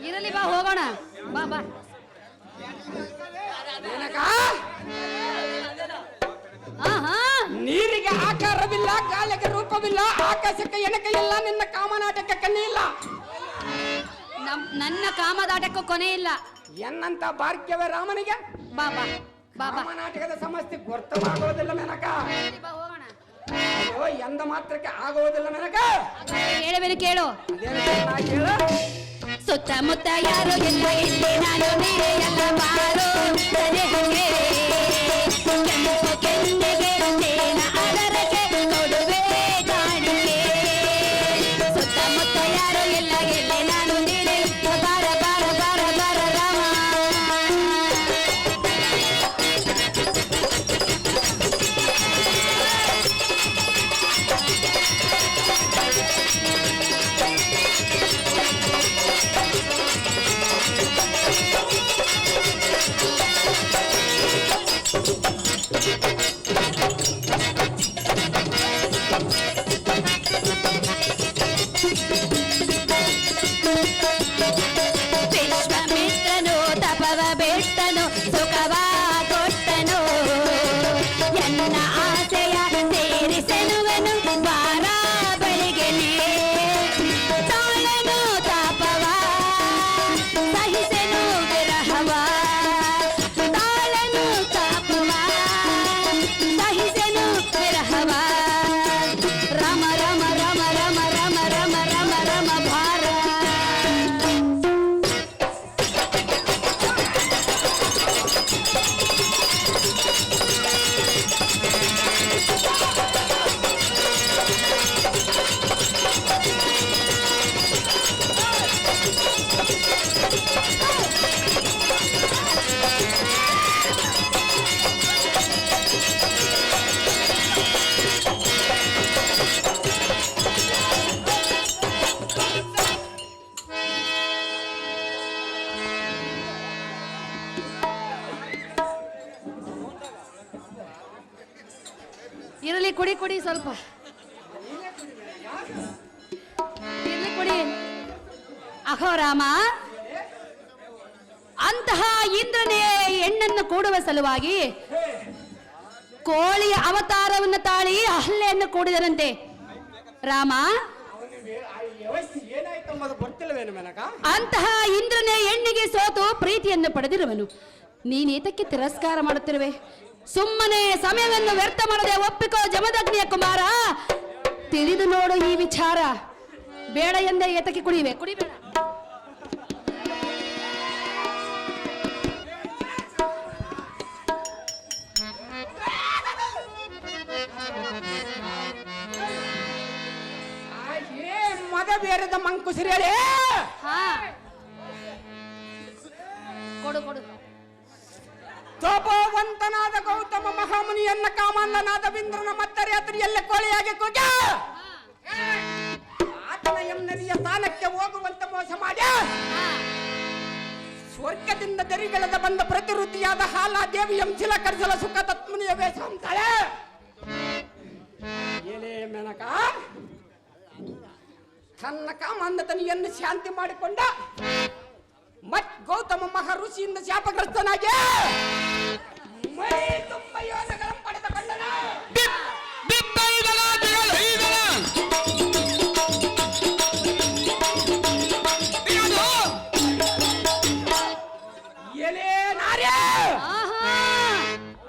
ಇರಲಿ ಬಾ ಹೋಗೋಣ. ಬಾ ಬಾ. ಆಹಾ, ನೀರಿಗೆ ಆಕಾರವಿಲ್ಲ, ಗಾಳಿಗೆ ರೂಪವಿಲ್ಲ, ಆಕಾಶಕ್ಕೆ ಎಣಕೆ ಇಲ್ಲ, ನಿನ್ನ ಕಾಮನಾಟಕ್ಕೆ ಕಣ್ಣಿ ಇಲ್ಲ. ನನ್ನ ಕಾಮದಾಟಕ್ಕೂ ಕೊನೆ ಇಲ್ಲ. ಎನ್ನಂತ ಭಾಗ್ಯವೇ ರಾಮನಿಗೆ ಬಾ ಬಾ ಬಾ ಬಾ. ಕಾಮನಾಟಕದ ಸಮಸ್ಯೆ ಗೊತ್ತವಾಗುವುದಿಲ್ಲ ನನಕ. ಇರ್ಲಿ ಬಾ ಹೋಗೋಣ. ಅಯ್ಯೋ, ಎಂದ ಮಾತ್ರಕ್ಕೆ ಆಗುವುದಿಲ್ಲ ನನಕ. ಹೇಳುವೆನು ಕೇಳು. ಅದೇನು ಹೇಳ. ಸುತ್ತಮುತ್ತ ಯಾರು ಎಲ್ಲ ಇಲ್ಲಿ ನಾನು ನೀರೇ ಎಲ್ಲ ಬಾರೋ ಸರಿ ಹಂಗೆ ಕೆಂಪು ಕೆನ್ನೆಗೆ ತೇನ ಅದರಕ್ಕೆ ಕೊಡುವೆ ಕಾಣಿಕೆ. ಸುತ್ತಮುತ್ತ ಯಾರು ಎಲ್ಲ ಇಲ್ಲಿ ನಾನು ನೀರೇ ಬಾರ ಬಾರ ಬಾರ ಬಾರ ರಾಮ. ವಿಶ್ವಾಮಿತ್ರನು ತಪವ ಬಿಟ್ಟನು ಸುಖವ ಕೊಟ್ಟನು ಎನ್ನ ಆಸೆಯ ಸೇರಿಸೆನುವನು ಬಾರ ಬಳಿಗೆನೆ. ತಾಳನು ತಾಪವ ಸಹಿಸೆನು ವಿರಹವ, ತಾಳನು ತಾಪವ ಸಹಿಸೆನು ವಿರಹವ. ರಮ ರಮ ರಮ ರಮ ರಮ ರಮ ರಮ ರಮ ಭಾರ. ಇರಲಿ ಕುಡಿ ಕುಡಿ ಸ್ವಲ್ಪ ಇರ್ಲಿ ಕುಡಿ. ಅಹೋ ರಾಮ, ಅಂತಹ ಇಂದ್ರನೇ ಹೆಣ್ಣನ್ನು ಕೂಡುವ ಸಲುವಾಗಿ ಕೋಳಿಯ ಅವತಾರವನ್ನು ತಾಳಿ ಅಹಲ್ಯೆಯನ್ನು ಕೂಡಿದರಂತೆ. ರಾಮ, ಏನಾಯ್ತಂಬುದು ಗೊತ್ತಿಲ್ಲವೇನು ಮೇನಕ? ಅಂತಹ ಇಂದ್ರನೇ ಹೆಣ್ಣಿಗೆ ಸೋತು ಪ್ರೀತಿಯನ್ನು ಪಡೆದಿರುವನು. ನೀನೇತಕ್ಕೆ ತಿರಸ್ಕಾರ ಮಾಡುತ್ತಿರುವೆ? ಸುಮ್ಮನೆ ಸಮಯವನ್ನು ವ್ಯರ್ಥ ಮಾಡದೆ ಒಪ್ಪಿಕೋ ಜಮದಗ್ನಿಯ ಕುಮಾರ. ತಿಳಿದು ನೋಡು ಈ ವಿಚಾರ. ಬೇಡ ಎಂದೇ ಏತಕ್ಕೆ ಕುಡಿಯುವೆ? ಕುಡಿಬೇಡ. ಮದ ಬೇರೆದ ಮಂಕುಸಿರೇಳೆ. ಹಾ, ಕೊಡು ಕೊಡು. ತಪೋವಂತನಾದ ಗೌತಮ ಮಹಾಮುನಿಯನ್ನ ಕಾಮಲ್ಲನಾದ ವಿಂದ್ರನ ಮತ್ತರೆ ಅತರಿಯಲ್ಲೇ ಕೋಳಿಯಾಗಿ ಕೂಗ ಆತನ ನದಿಯ ಸ್ಥಾನಕ್ಕೆ ಹೋಗುವಂತ ಮೋಸ ಮಾಡಿ ಸ್ವರ್ಗದಿಂದ ದರಿಗಳದ ಬಂದ ಪ್ರತಿವೃತ್ತಿಯಾದ ಹಾಲ ದೇವಿ ಎಂಚಿಲ ಕರ್ಸಲ ಸುಖ ತತ್ಮನಿಯ ವೇಷ ಅಂತಾಳೆ. ಏನೇ ಮೇನಕ, ತನ್ನ ಕಾಮಾಂಧತನಿಯನ್ನು ಶಾಂತಿ ಮಾಡಿಕೊಂಡ ಮತ್ ಗೌತಮ ಮಹರ್ಷಿಯಿಂದ ಶಾಪಗ್ರಸ್ತನಾಗಿ ಮೈ ತುಂಬ ಯೋಧಗಳ ಪಡೆದುಕೊಂಡನ. ಎಲೆ ನಾರ್ಯ,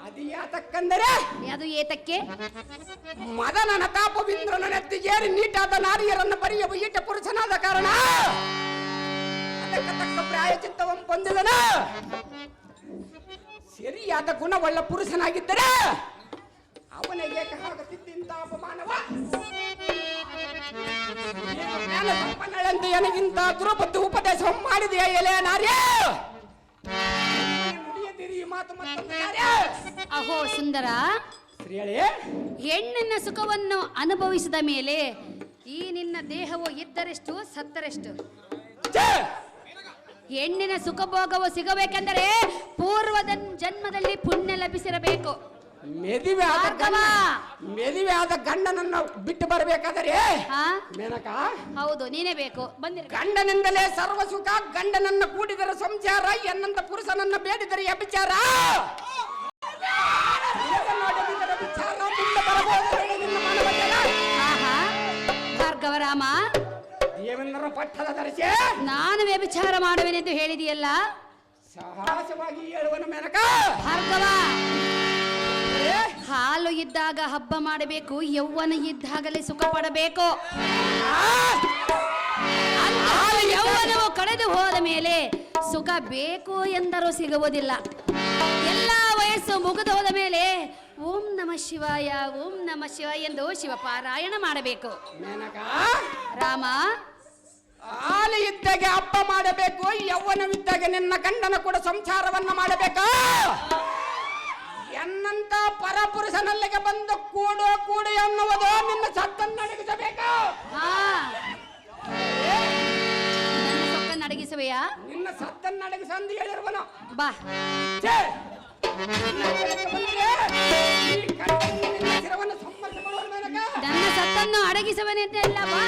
ಅದು ಯಾತಕ್ಕಂದರೆ ಅದು ಏತಕ್ಕೆ? ಮದನನ ತಾಪವಿಂದ್ರನ ನೆತ್ತಿಗೇರಿ ನೀಟಾದ ನಾರಿಯರನ್ನು ಬರೆಯುವ ಈಟ ಪುರುಷನಾದ ಕಾರಣ ಅದಕ್ಕೆ ತಕ್ಕ ಪ್ರಾಯಚಿತ್ತವನ್ನು ಹೊಂದಿದನ. ಸರಿಯಾದ ಗುಣವುಳ್ಳ ಪುರುಷನಾಗಿದ್ದರೆ ಅವನಿಗೆ ಆಗುತ್ತಿದ್ದಂತ ಅಪಮಾನವ ಸಂಪನ್ನಳೆಂದು ನನಗಿಂತ ದುರ್ಬುದ್ಧಿ ಉಪದೇಶ ಮಾಡಿದೆಯಾ ಎಲೆ ನಾರ್ಯ? ಮುಡಿಯದಿರಿ ಈ ಮಾತು ಮತ್ತೊಂದು ಕಾರ್ಯ. ಅಹೋ ಸುಂದರ, ಶ್ರೀಯಳೇ, ಹೆಣ್ಣಿನ ಸುಖವನ್ನು ಅನುಭವಿಸಿದ ಮೇಲೆ ಈ ನಿನ್ನ ದೇಹವು ಇದ್ದರೆಷ್ಟು ಸತ್ತರೆಷ್ಟು. ಹೆಣ್ಣಿನ ಸುಖಭೋಗವು ಸಿಗಬೇಕೆಂದರೆ ಪೂರ್ವದ ಜನ್ಮದಲ್ಲಿ ಪುಣ್ಯ ಲಭಿಸಿರಬೇಕು. ಮೆದುವೆ ಆದ ಗಂಡನನ್ನು ಬಿಟ್ಟು ಬರಬೇಕಾದರೆ ಮೇನಕ, ಹೌದು, ನೀನೇ ಬೇಕು. ಬಂದಿರ ಗಂಡನಿಂದಲೇ ಸರ್ವ ಸುಖ. ಗಂಡನನ್ನು ಕೂಡಿದರೆ ಸಂಸಾರ, ಎನ್ನಂತ ಪುರುಷನನ್ನ ಬೇಡಿದರೆ ಅಭಿಚಾರ. ಭಾರ್ಗವರಾಮ, ದೇವೇಂದ್ರ ಪಟ್ಟದ ಧರಿಸಿ ನಾನು ವ್ಯಭಿಚಾರ ಮಾಡುವೆನೆಂದು ಹೇಳಿದೆಯಲ್ಲ, ಸಾಹಸವಾಗಿ ಹೇಳುವನು ಮೇನಕ. ಭಾರ್ಗವ, ಹಾಲು ಇದ್ದಾಗ ಹಬ್ಬ ಮಾಡಬೇಕು, ಯೌವನ ಇದ್ದಾಗಲೇ ಸುಖ ಪಡಬೇಕು. ಯೌವನವು ಕಳೆದು ಹೋದ ಮೇಲೆ ಸುಖ ಬೇಕು ಎಂದರೂ ಸಿಗುವುದಿಲ್ಲ. ಎಲ್ಲ ವಯಸ್ಸು ಮುಗಿದು ಹೋದ ಮೇಲೆ ಓಂ ನಮ ಶಿವಾಯ ಓಂ ನಮ ಶಿವಾಯ ಎಂದು ಶಿವಪಾರಾಯಣ ಮಾಡಬೇಕು. ಮೇನಕ, ರಾಮ, ಹಾಲು ಇದ್ದಾಗ ಹಬ್ಬ ಮಾಡಬೇಕು, ಯೌವನವಿದ್ದಾಗ ನಿನ್ನ ಗಂಡನ ಕೂಡ ಸಂಸಾರವನ್ನ ಮಾಡಬೇಕು. ಎನ್ನಂತ ಪರಪುರುಷನಲ್ಲಿಗೆ ಬಂದು ಕೂಡು ಕೂಡು ಎನ್ನುವುದು ನಿನ್ನ ಸತ್ತನ್ನು ಅಡಗಿಸಬೇಕು. ನನ್ನ ಸೊಕ್ಕನ್ನು ಅಡಗಿಸುವೆಯಾ? ನಿನ್ನ ಸತ್ತನ್ನು ಅಡಗಿಸ ಅಂದು ಹೇಳಿರುವನು. ಬಾ, ನನ್ನ ಸತ್ತನ್ನು ಅಡಗಿಸುವನೆಂದಲ್ಲ, ಬಾ.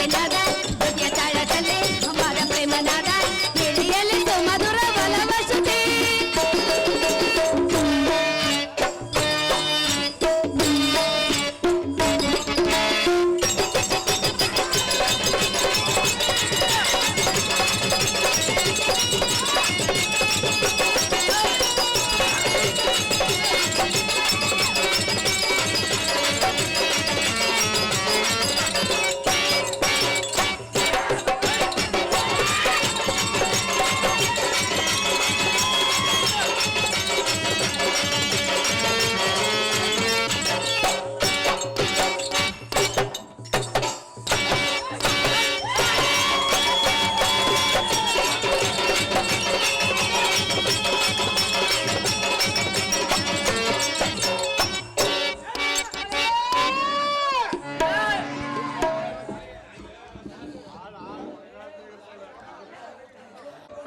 ಪ್ರೇಮನಾದ ದುತಿಯ ತಾಳದಲ್ಲಿ ಮಗ ಪ್ರೇಮನಾದ ಗಿಳಿಯಲ್ಲಿ ಸುಮಧುರ ಬಲವ ಶ್ರುತಿ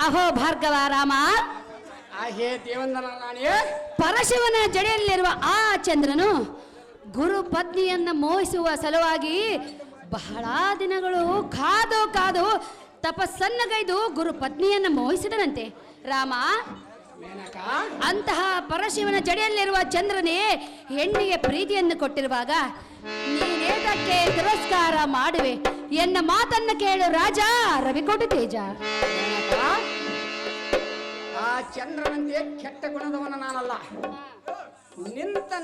ಅಹೋ ಭಾರ್ಗವ ರಾಮ ಆ ಹೇ ದೇವಂದನ ರಾಣಿ ಪರಶಿವನ ಜಡೆಯಲ್ಲಿರುವ ಆ ಚಂದ್ರನು ಗುರು ಪತ್ನಿಯನ್ನ ಮೋಹಿಸುವ ಸಲುವಾಗಿ ಬಹಳ ದಿನಗಳು ಕಾದು ಕಾದು ತಪಸ್ಸನ್ನಗೈದು ಗುರು ಪತ್ನಿಯನ್ನ ಮೋಹಿಸಿದನಂತೆ ರಾಮ. ಮೇನಕ ಅಂತಹ ಪರಶಿವನ ಜಡೆಯಲ್ಲಿರುವ ಚಂದ್ರನೇ ಹೆಣ್ಣಿಗೆ ಪ್ರೀತಿಯನ್ನು ಕೊಟ್ಟಿರುವಾಗ ನೀನೇದಕ್ಕೆ ತಿರಸ್ಕಾರ ಮಾಡುವೆ ಎನ್ನ ಮಾತನ್ನು ಕೇಳು ರಾಜ ರವಿಕೋಟಿ ತೇಜ. ಮೇನಕ, ಆ ಚಂದ್ರನಂತೆ ಕೆಟ್ಟ ಗುಣದವನ ನಾನಲ್ಲ.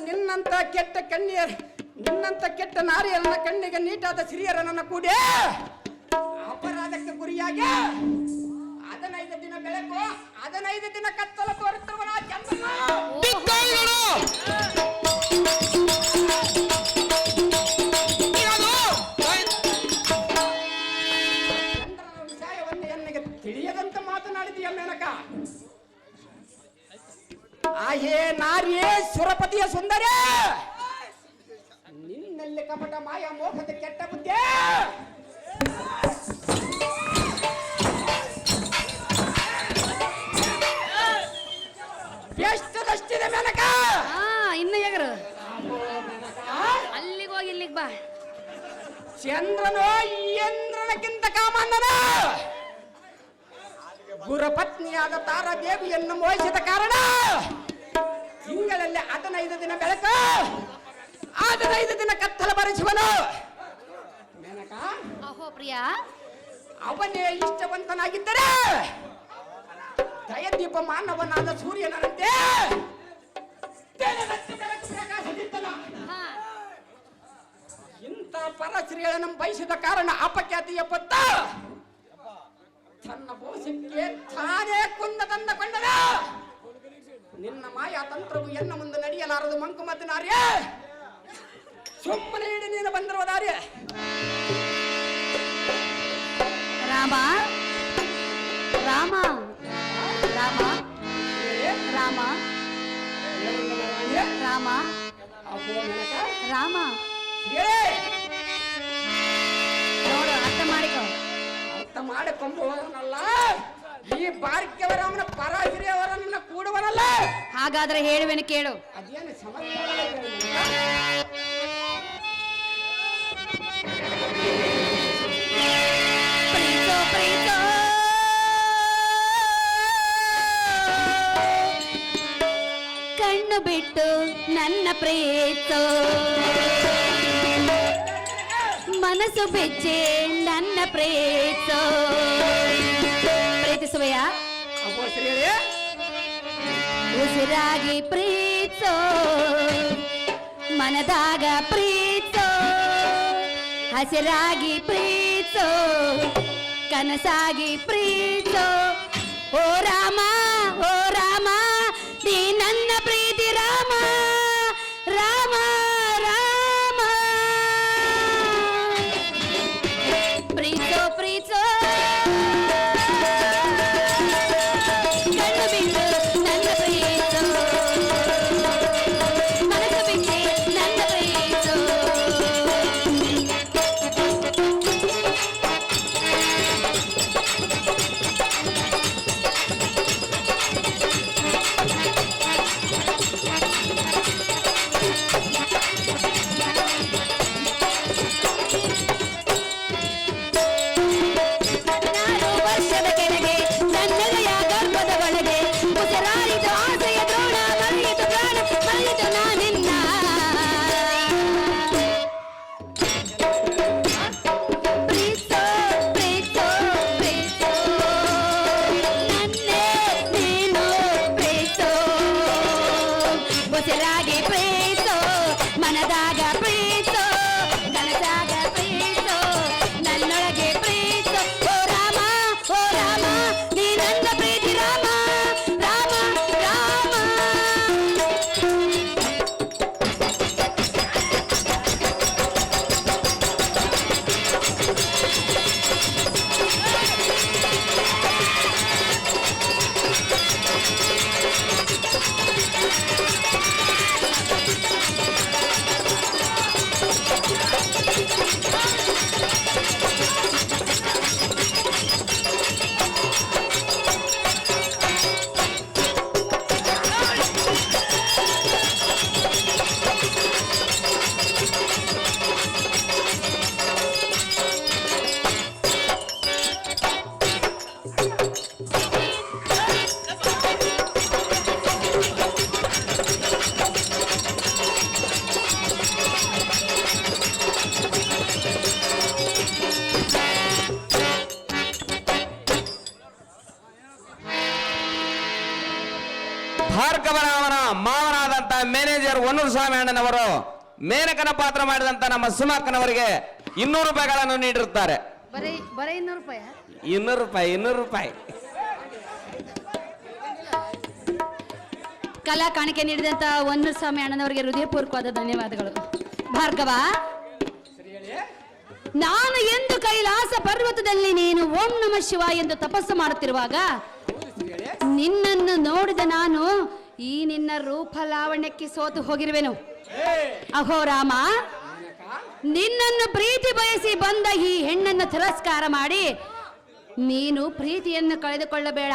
ನಿನ್ನಂತ ಕೆಟ್ಟ ಕಣ್ಣಿಯರ್ ನಿನ್ನಂತ ಕೆಟ್ಟ ನಾರಿಯರನ್ನ ಕಣ್ಣಿಗೆ ನೀಟಾದ ಸಿರಿಯರನ್ನ ಕೂಡಿ ಅಪರಾಧಕ್ಕೆ ಗುರಿಯಾಗಿ 15 ದಿನ ಬೆಳಕು 15 ದಿನ ಕತ್ತಲ ತೋರುತ್ತಿರುವನ ಚಂದ್ರನ ವಿಷಯವನ್ನು ಎನ್ನಿಗೆ ತಿಳಿಯದಂತ ಮಾತನಾಡಿದೀಯ ಮೇನಕ. ಆಹೇ ನಾರಿಯೇ ಸುರಪತಿಯ ಸುಂದರೇ, ನಿನ್ನಲ್ಲಿ ಕಪಟ ಮಾಯ ಮೋಹದ ಕೆಟ್ಟ ಬುದ್ಧಿ. ಎಷ್ಟದಷ್ಟಿದೆ ಮೇನಕ. ಇನ್ನು ಎಗರು ಅಲ್ಲಿಗೆ ಹೋಗಿ ಇಲ್ಲಿಗೆ ಬಾ. ಚಂದ್ರನು ಇಂದ್ರನಕ್ಕಿಂತ ಕಾಮಣ್ಣನ ಗುರುಪತ್ನಿಯಾದ ತಾರಾದೇವಿಯನ್ನು ಮೋಹಿಸಿದ ಕಾರಣ ತಿಂಗಳಲ್ಲಿ 15 ದಿನ ಬೆಳಕು 15 ದಿನ ಕತ್ತಲ ಬರೆಸುವನು ಮೇನಕ. ಅಹೋ ಪ್ರಿಯ, ಅವನೇ ಇಷ್ಟವಂತನಾಗಿದ್ದರೆ ದಯದೀಪ ಮಾನವನಾದ ಸೂರ್ಯನಂತೆ ಬೆಳಕು ಪ್ರಕಾಶಿಸುತ್ತನ. ಇಂಥ ಪರಶ್ರೀಗಳನ್ನು ಬಯಸಿದ ಕಾರಣ ಅಪಖ್ಯಾತಿಯ ಪತ್ತ ತನ್ನ ಭವಿಷ್ಯಕ್ಕೆ ತಾನೇ ಕುಂದದಂದಕೊಂಡದ. ನಿನ್ನ ಮಾಯಾ ತಂತ್ರವು ಎನ್ನ ಮುಂದೆ ನಡೆಯಲಾರದು ಮಂಕುಮತಿ ನಾರ್ಯ. ಸುಮ್ಮನೆ ಇಡಿ ನೀನು ಬಂದಿರುವ ದಾರಿ. ರಾಮ ರಾಮ ರಾಮ ರಾಮ ರಾಮ ರಾಮ ನೋಡು, ಅರ್ಥ ಮಾಡಿಕೊ. ಅರ್ಥ ಮಾಡಿಕೊಂಬುವವನಲ್ಲ, ಈ ಭಾಗ್ಯವರವನ ಪರಾಶ್ರೀಯವರನ್ನ ಕೂಡುವನಲ್ಲ. ಹಾಗಾದ್ರೆ ಹೇಳುವೆನು ಕೇಳು. ಅದೇನು ಪ್ರೀತೋ ಪ್ರೀತೋ ಕಣ್ಣು ಬಿಟ್ಟು ನನ್ನ ಪ್ರೀತೋ, ಮನಸ್ಸು ಬೆಚ್ಚೆ ನನ್ನ ಪ್ರೀತೋ. ಪ್ರೀತಿಸುವೆಯ ಉಸಿರಾಗಿ ಪ್ರೀತೋ, ಮನದಾಗ ಪ್ರೀತೋ, ಹಸಿರಾಗಿ ಪ್ರೀತೋ, ಕನಸಾಗಿ ಪ್ರೀತೋ. ಓ ರಾಮ ಓ ರಾಮ, ನೀ ನನ್ನ ಪ್ರೀತಿ ರಾಮ ರಾಮ ರಾಮ. ಪ್ರೀತೋ ಪ್ರೀತೋ ಕಣ್ಣು ಬಿಟ್ಟು ನನ್ನ ಪ್ರೀತೋ, ಮನಸ್ಸು ಬಿಟ್ಟು ನನ್ನ ಪ್ರೀತೋ. ಭಾರ್ಗವರಾಮನ ಮಾವನಾದಂತ ಮ್ಯಾನೇಜರ್ ಹೊನ್ನೂರು ಸ್ವಾಮಿ ಅಣ್ಣನವರು ಮೇನಕನ ಪಾತ್ರ ಮಾಡಿದಂತ ನಮ್ಮ ಸುಮಕ್ಕನವರಿಗೆ 200 ರೂಪಾಯಿಗಳನ್ನು ನೀಡಿರುತ್ತಾರೆ. ಬರೀ 200 ರೂಪಾಯಿ 200 ರೂಪಾಯಿ ಕಲಾ ಕಾಣಿಕೆ ನೀಡಿದಂತ ಹೊನ್ನೂರು ಸ್ವಾಮಿ ಅಣ್ಣನವರಿಗೆ ಹೃದಯಪೂರ್ವಕವಾದ ಧನ್ಯವಾದಗಳು. ಭಾರ್ಗವ, ನಾನು ಎಂದು ಕೈಲಾಸ ಪರ್ವತದಲ್ಲಿ ನೀನು ಓಂ ನಮಃ ಶಿವ ಎಂದು ತಪಸ್ಸು ಮಾಡುತ್ತಿರುವಾಗ ನಿನ್ನನ್ನು ನೋಡಿದ ನಾನು ಈ ನಿನ್ನ ರೂಪ ಲಾವಣ್ಯಕ್ಕೆ ಸೋತು ಹೋಗಿರುವೆನು. ಅಹೋ ರಾಮ, ನಿನ್ನನ್ನು ಪ್ರೀತಿ ಬಯಸಿ ಬಂದ ಈ ಹೆಣ್ಣನ್ನು ತಿರಸ್ಕಾರ ಮಾಡಿ ನೀನು ಪ್ರೀತಿಯನ್ನು ಕಳೆದುಕೊಳ್ಳಬೇಡ.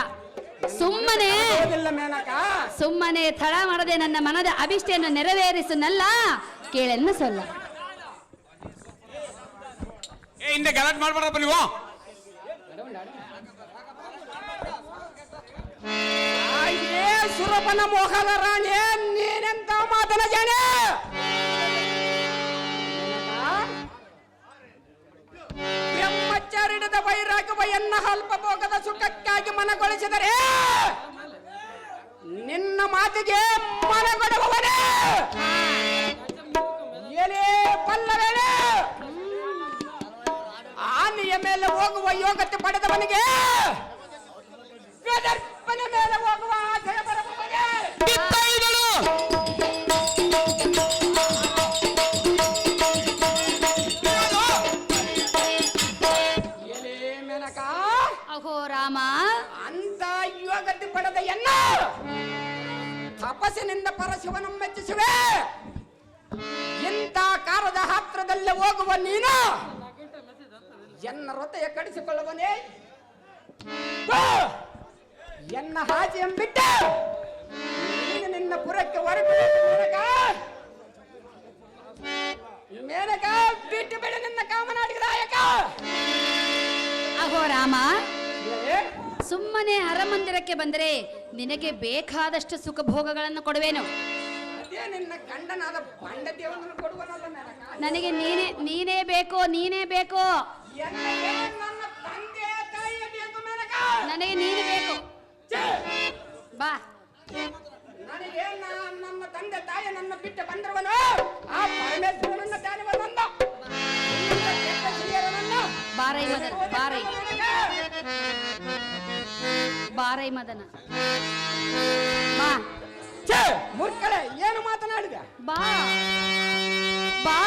ಸುಮ್ಮನೆ ತಡ ಮಾಡದೆ ನನ್ನ ಮನದ ಅಭಿಷ್ಟೆಯನ್ನು ನೆರವೇರಿಸುನಲ್ಲ, ಕೇಳೆನ್ನ ಸೊಲ್ಲ. ಹಿಂದೆ ಗಲಾಟೆ ಮಾಡ್ಬಾರ್ದಪ್ಪ ನೀವು. ಸುರಪನ ಮೋಹನ ರಾಣಿ, ನೀನೆಂತ ಮಾತನ ಜಾಣೆ. ಬ್ರಹ್ಮಚಾರಿಣದ ವೈರಾಗ್ಯವನ್ನ ಅಲ್ಪ ಭೋಗದ ಸುಖಕ್ಕಾಗಿ ಮನಗೊಳಿಸಿದರೆ ನಿನ್ನ ಮಾತಿಗೆ ಮನಗೊಡುವವನೇ ಎಲೆ ಪಲ್ಲವೇಳೆ. ಆನೆಯ ಮೇಲೆ ಹೋಗುವ ಯೋಗ್ಯತೆ ಪಡೆದವನಿಗೆ ಗದರ್ಪನ ಮೇಲೆ ಹೋಗುವ ಆಸೆ ಬರಬಹುದೇ? ಎಲೆ ಮೇನಕ, ಅಹೋ ರಾಮ, ಅಂತ ಯೋಗ್ಯತೆ ಪಡೆದ ಎನ್ನ ತಪಸ್ಸಿನಿಂದ ಪರಶಿವನ ಮೆಚ್ಚಿಸುವೆ. ಇಂಥ ಕಾರದ ಹತ್ರದಲ್ಲೇ ಹೋಗುವ ನೀನು ಎನ್ನ ರೊತೆಯ ಕಡಿಸಿಕೊಳ್ಳುವನೇ? ಎನ್ನ ಹಾಜಿ ಎಂಬಿಟ್ಟ ನೀನು ನಿನ್ನ ಪುರಕ್ಕೆ ಹೊರಟು ಮೇನಕ, ಬಿಟ್ಟು ಬಿಡ ನಿನ್ನ ಕಾಮನಾಡಿಗದಾಯಕ. ಅಹೋ ರಾಮ, ಸುಮ್ಮನೆ ಹರಮಂದಿರಕ್ಕೆ ಬಂದರೆ ನಿನಗೆ ಬೇಕಾದಷ್ಟು ಸುಖ ಭೋಗಗಳನ್ನು ಕೊಡುವೆನು. ಅದೇ ನಿನ್ನ ಗಂಡನಾದ ಬಂಡ ದೇವನನ್ನು ಕೊಡುವನಲ್ಲ ಮೇನಕ. ನನಗೆ ನೀನೇ ಬೇಕು, ನೀನೇ ಬೇಕು. ನನ್ನ ತಂದೆ ತಾಯಿಯ ಬೇಕು ಮೇನಕ. ನನಗೆ ನೀನು ಬೇಕು. ಬಾ. ನನಗೆ ನನ್ನ ತಂದೆ ತಾಯಿ ನನ್ನ ಬಿಟ್ಟು ಬಂದಿರುವನು ಆ ಪರಮೇಶ್ವರನನ್ನ ಧ್ಯಾನವನ್ನ ಬಾರೈ ಮದನ, ಬಾರೈ ಮದನ, ಬಾ. ಮೂರ್ಖಳೆ, ಏನು ಮಾತನಾಡಿದ? ಬಾ ಬಾ.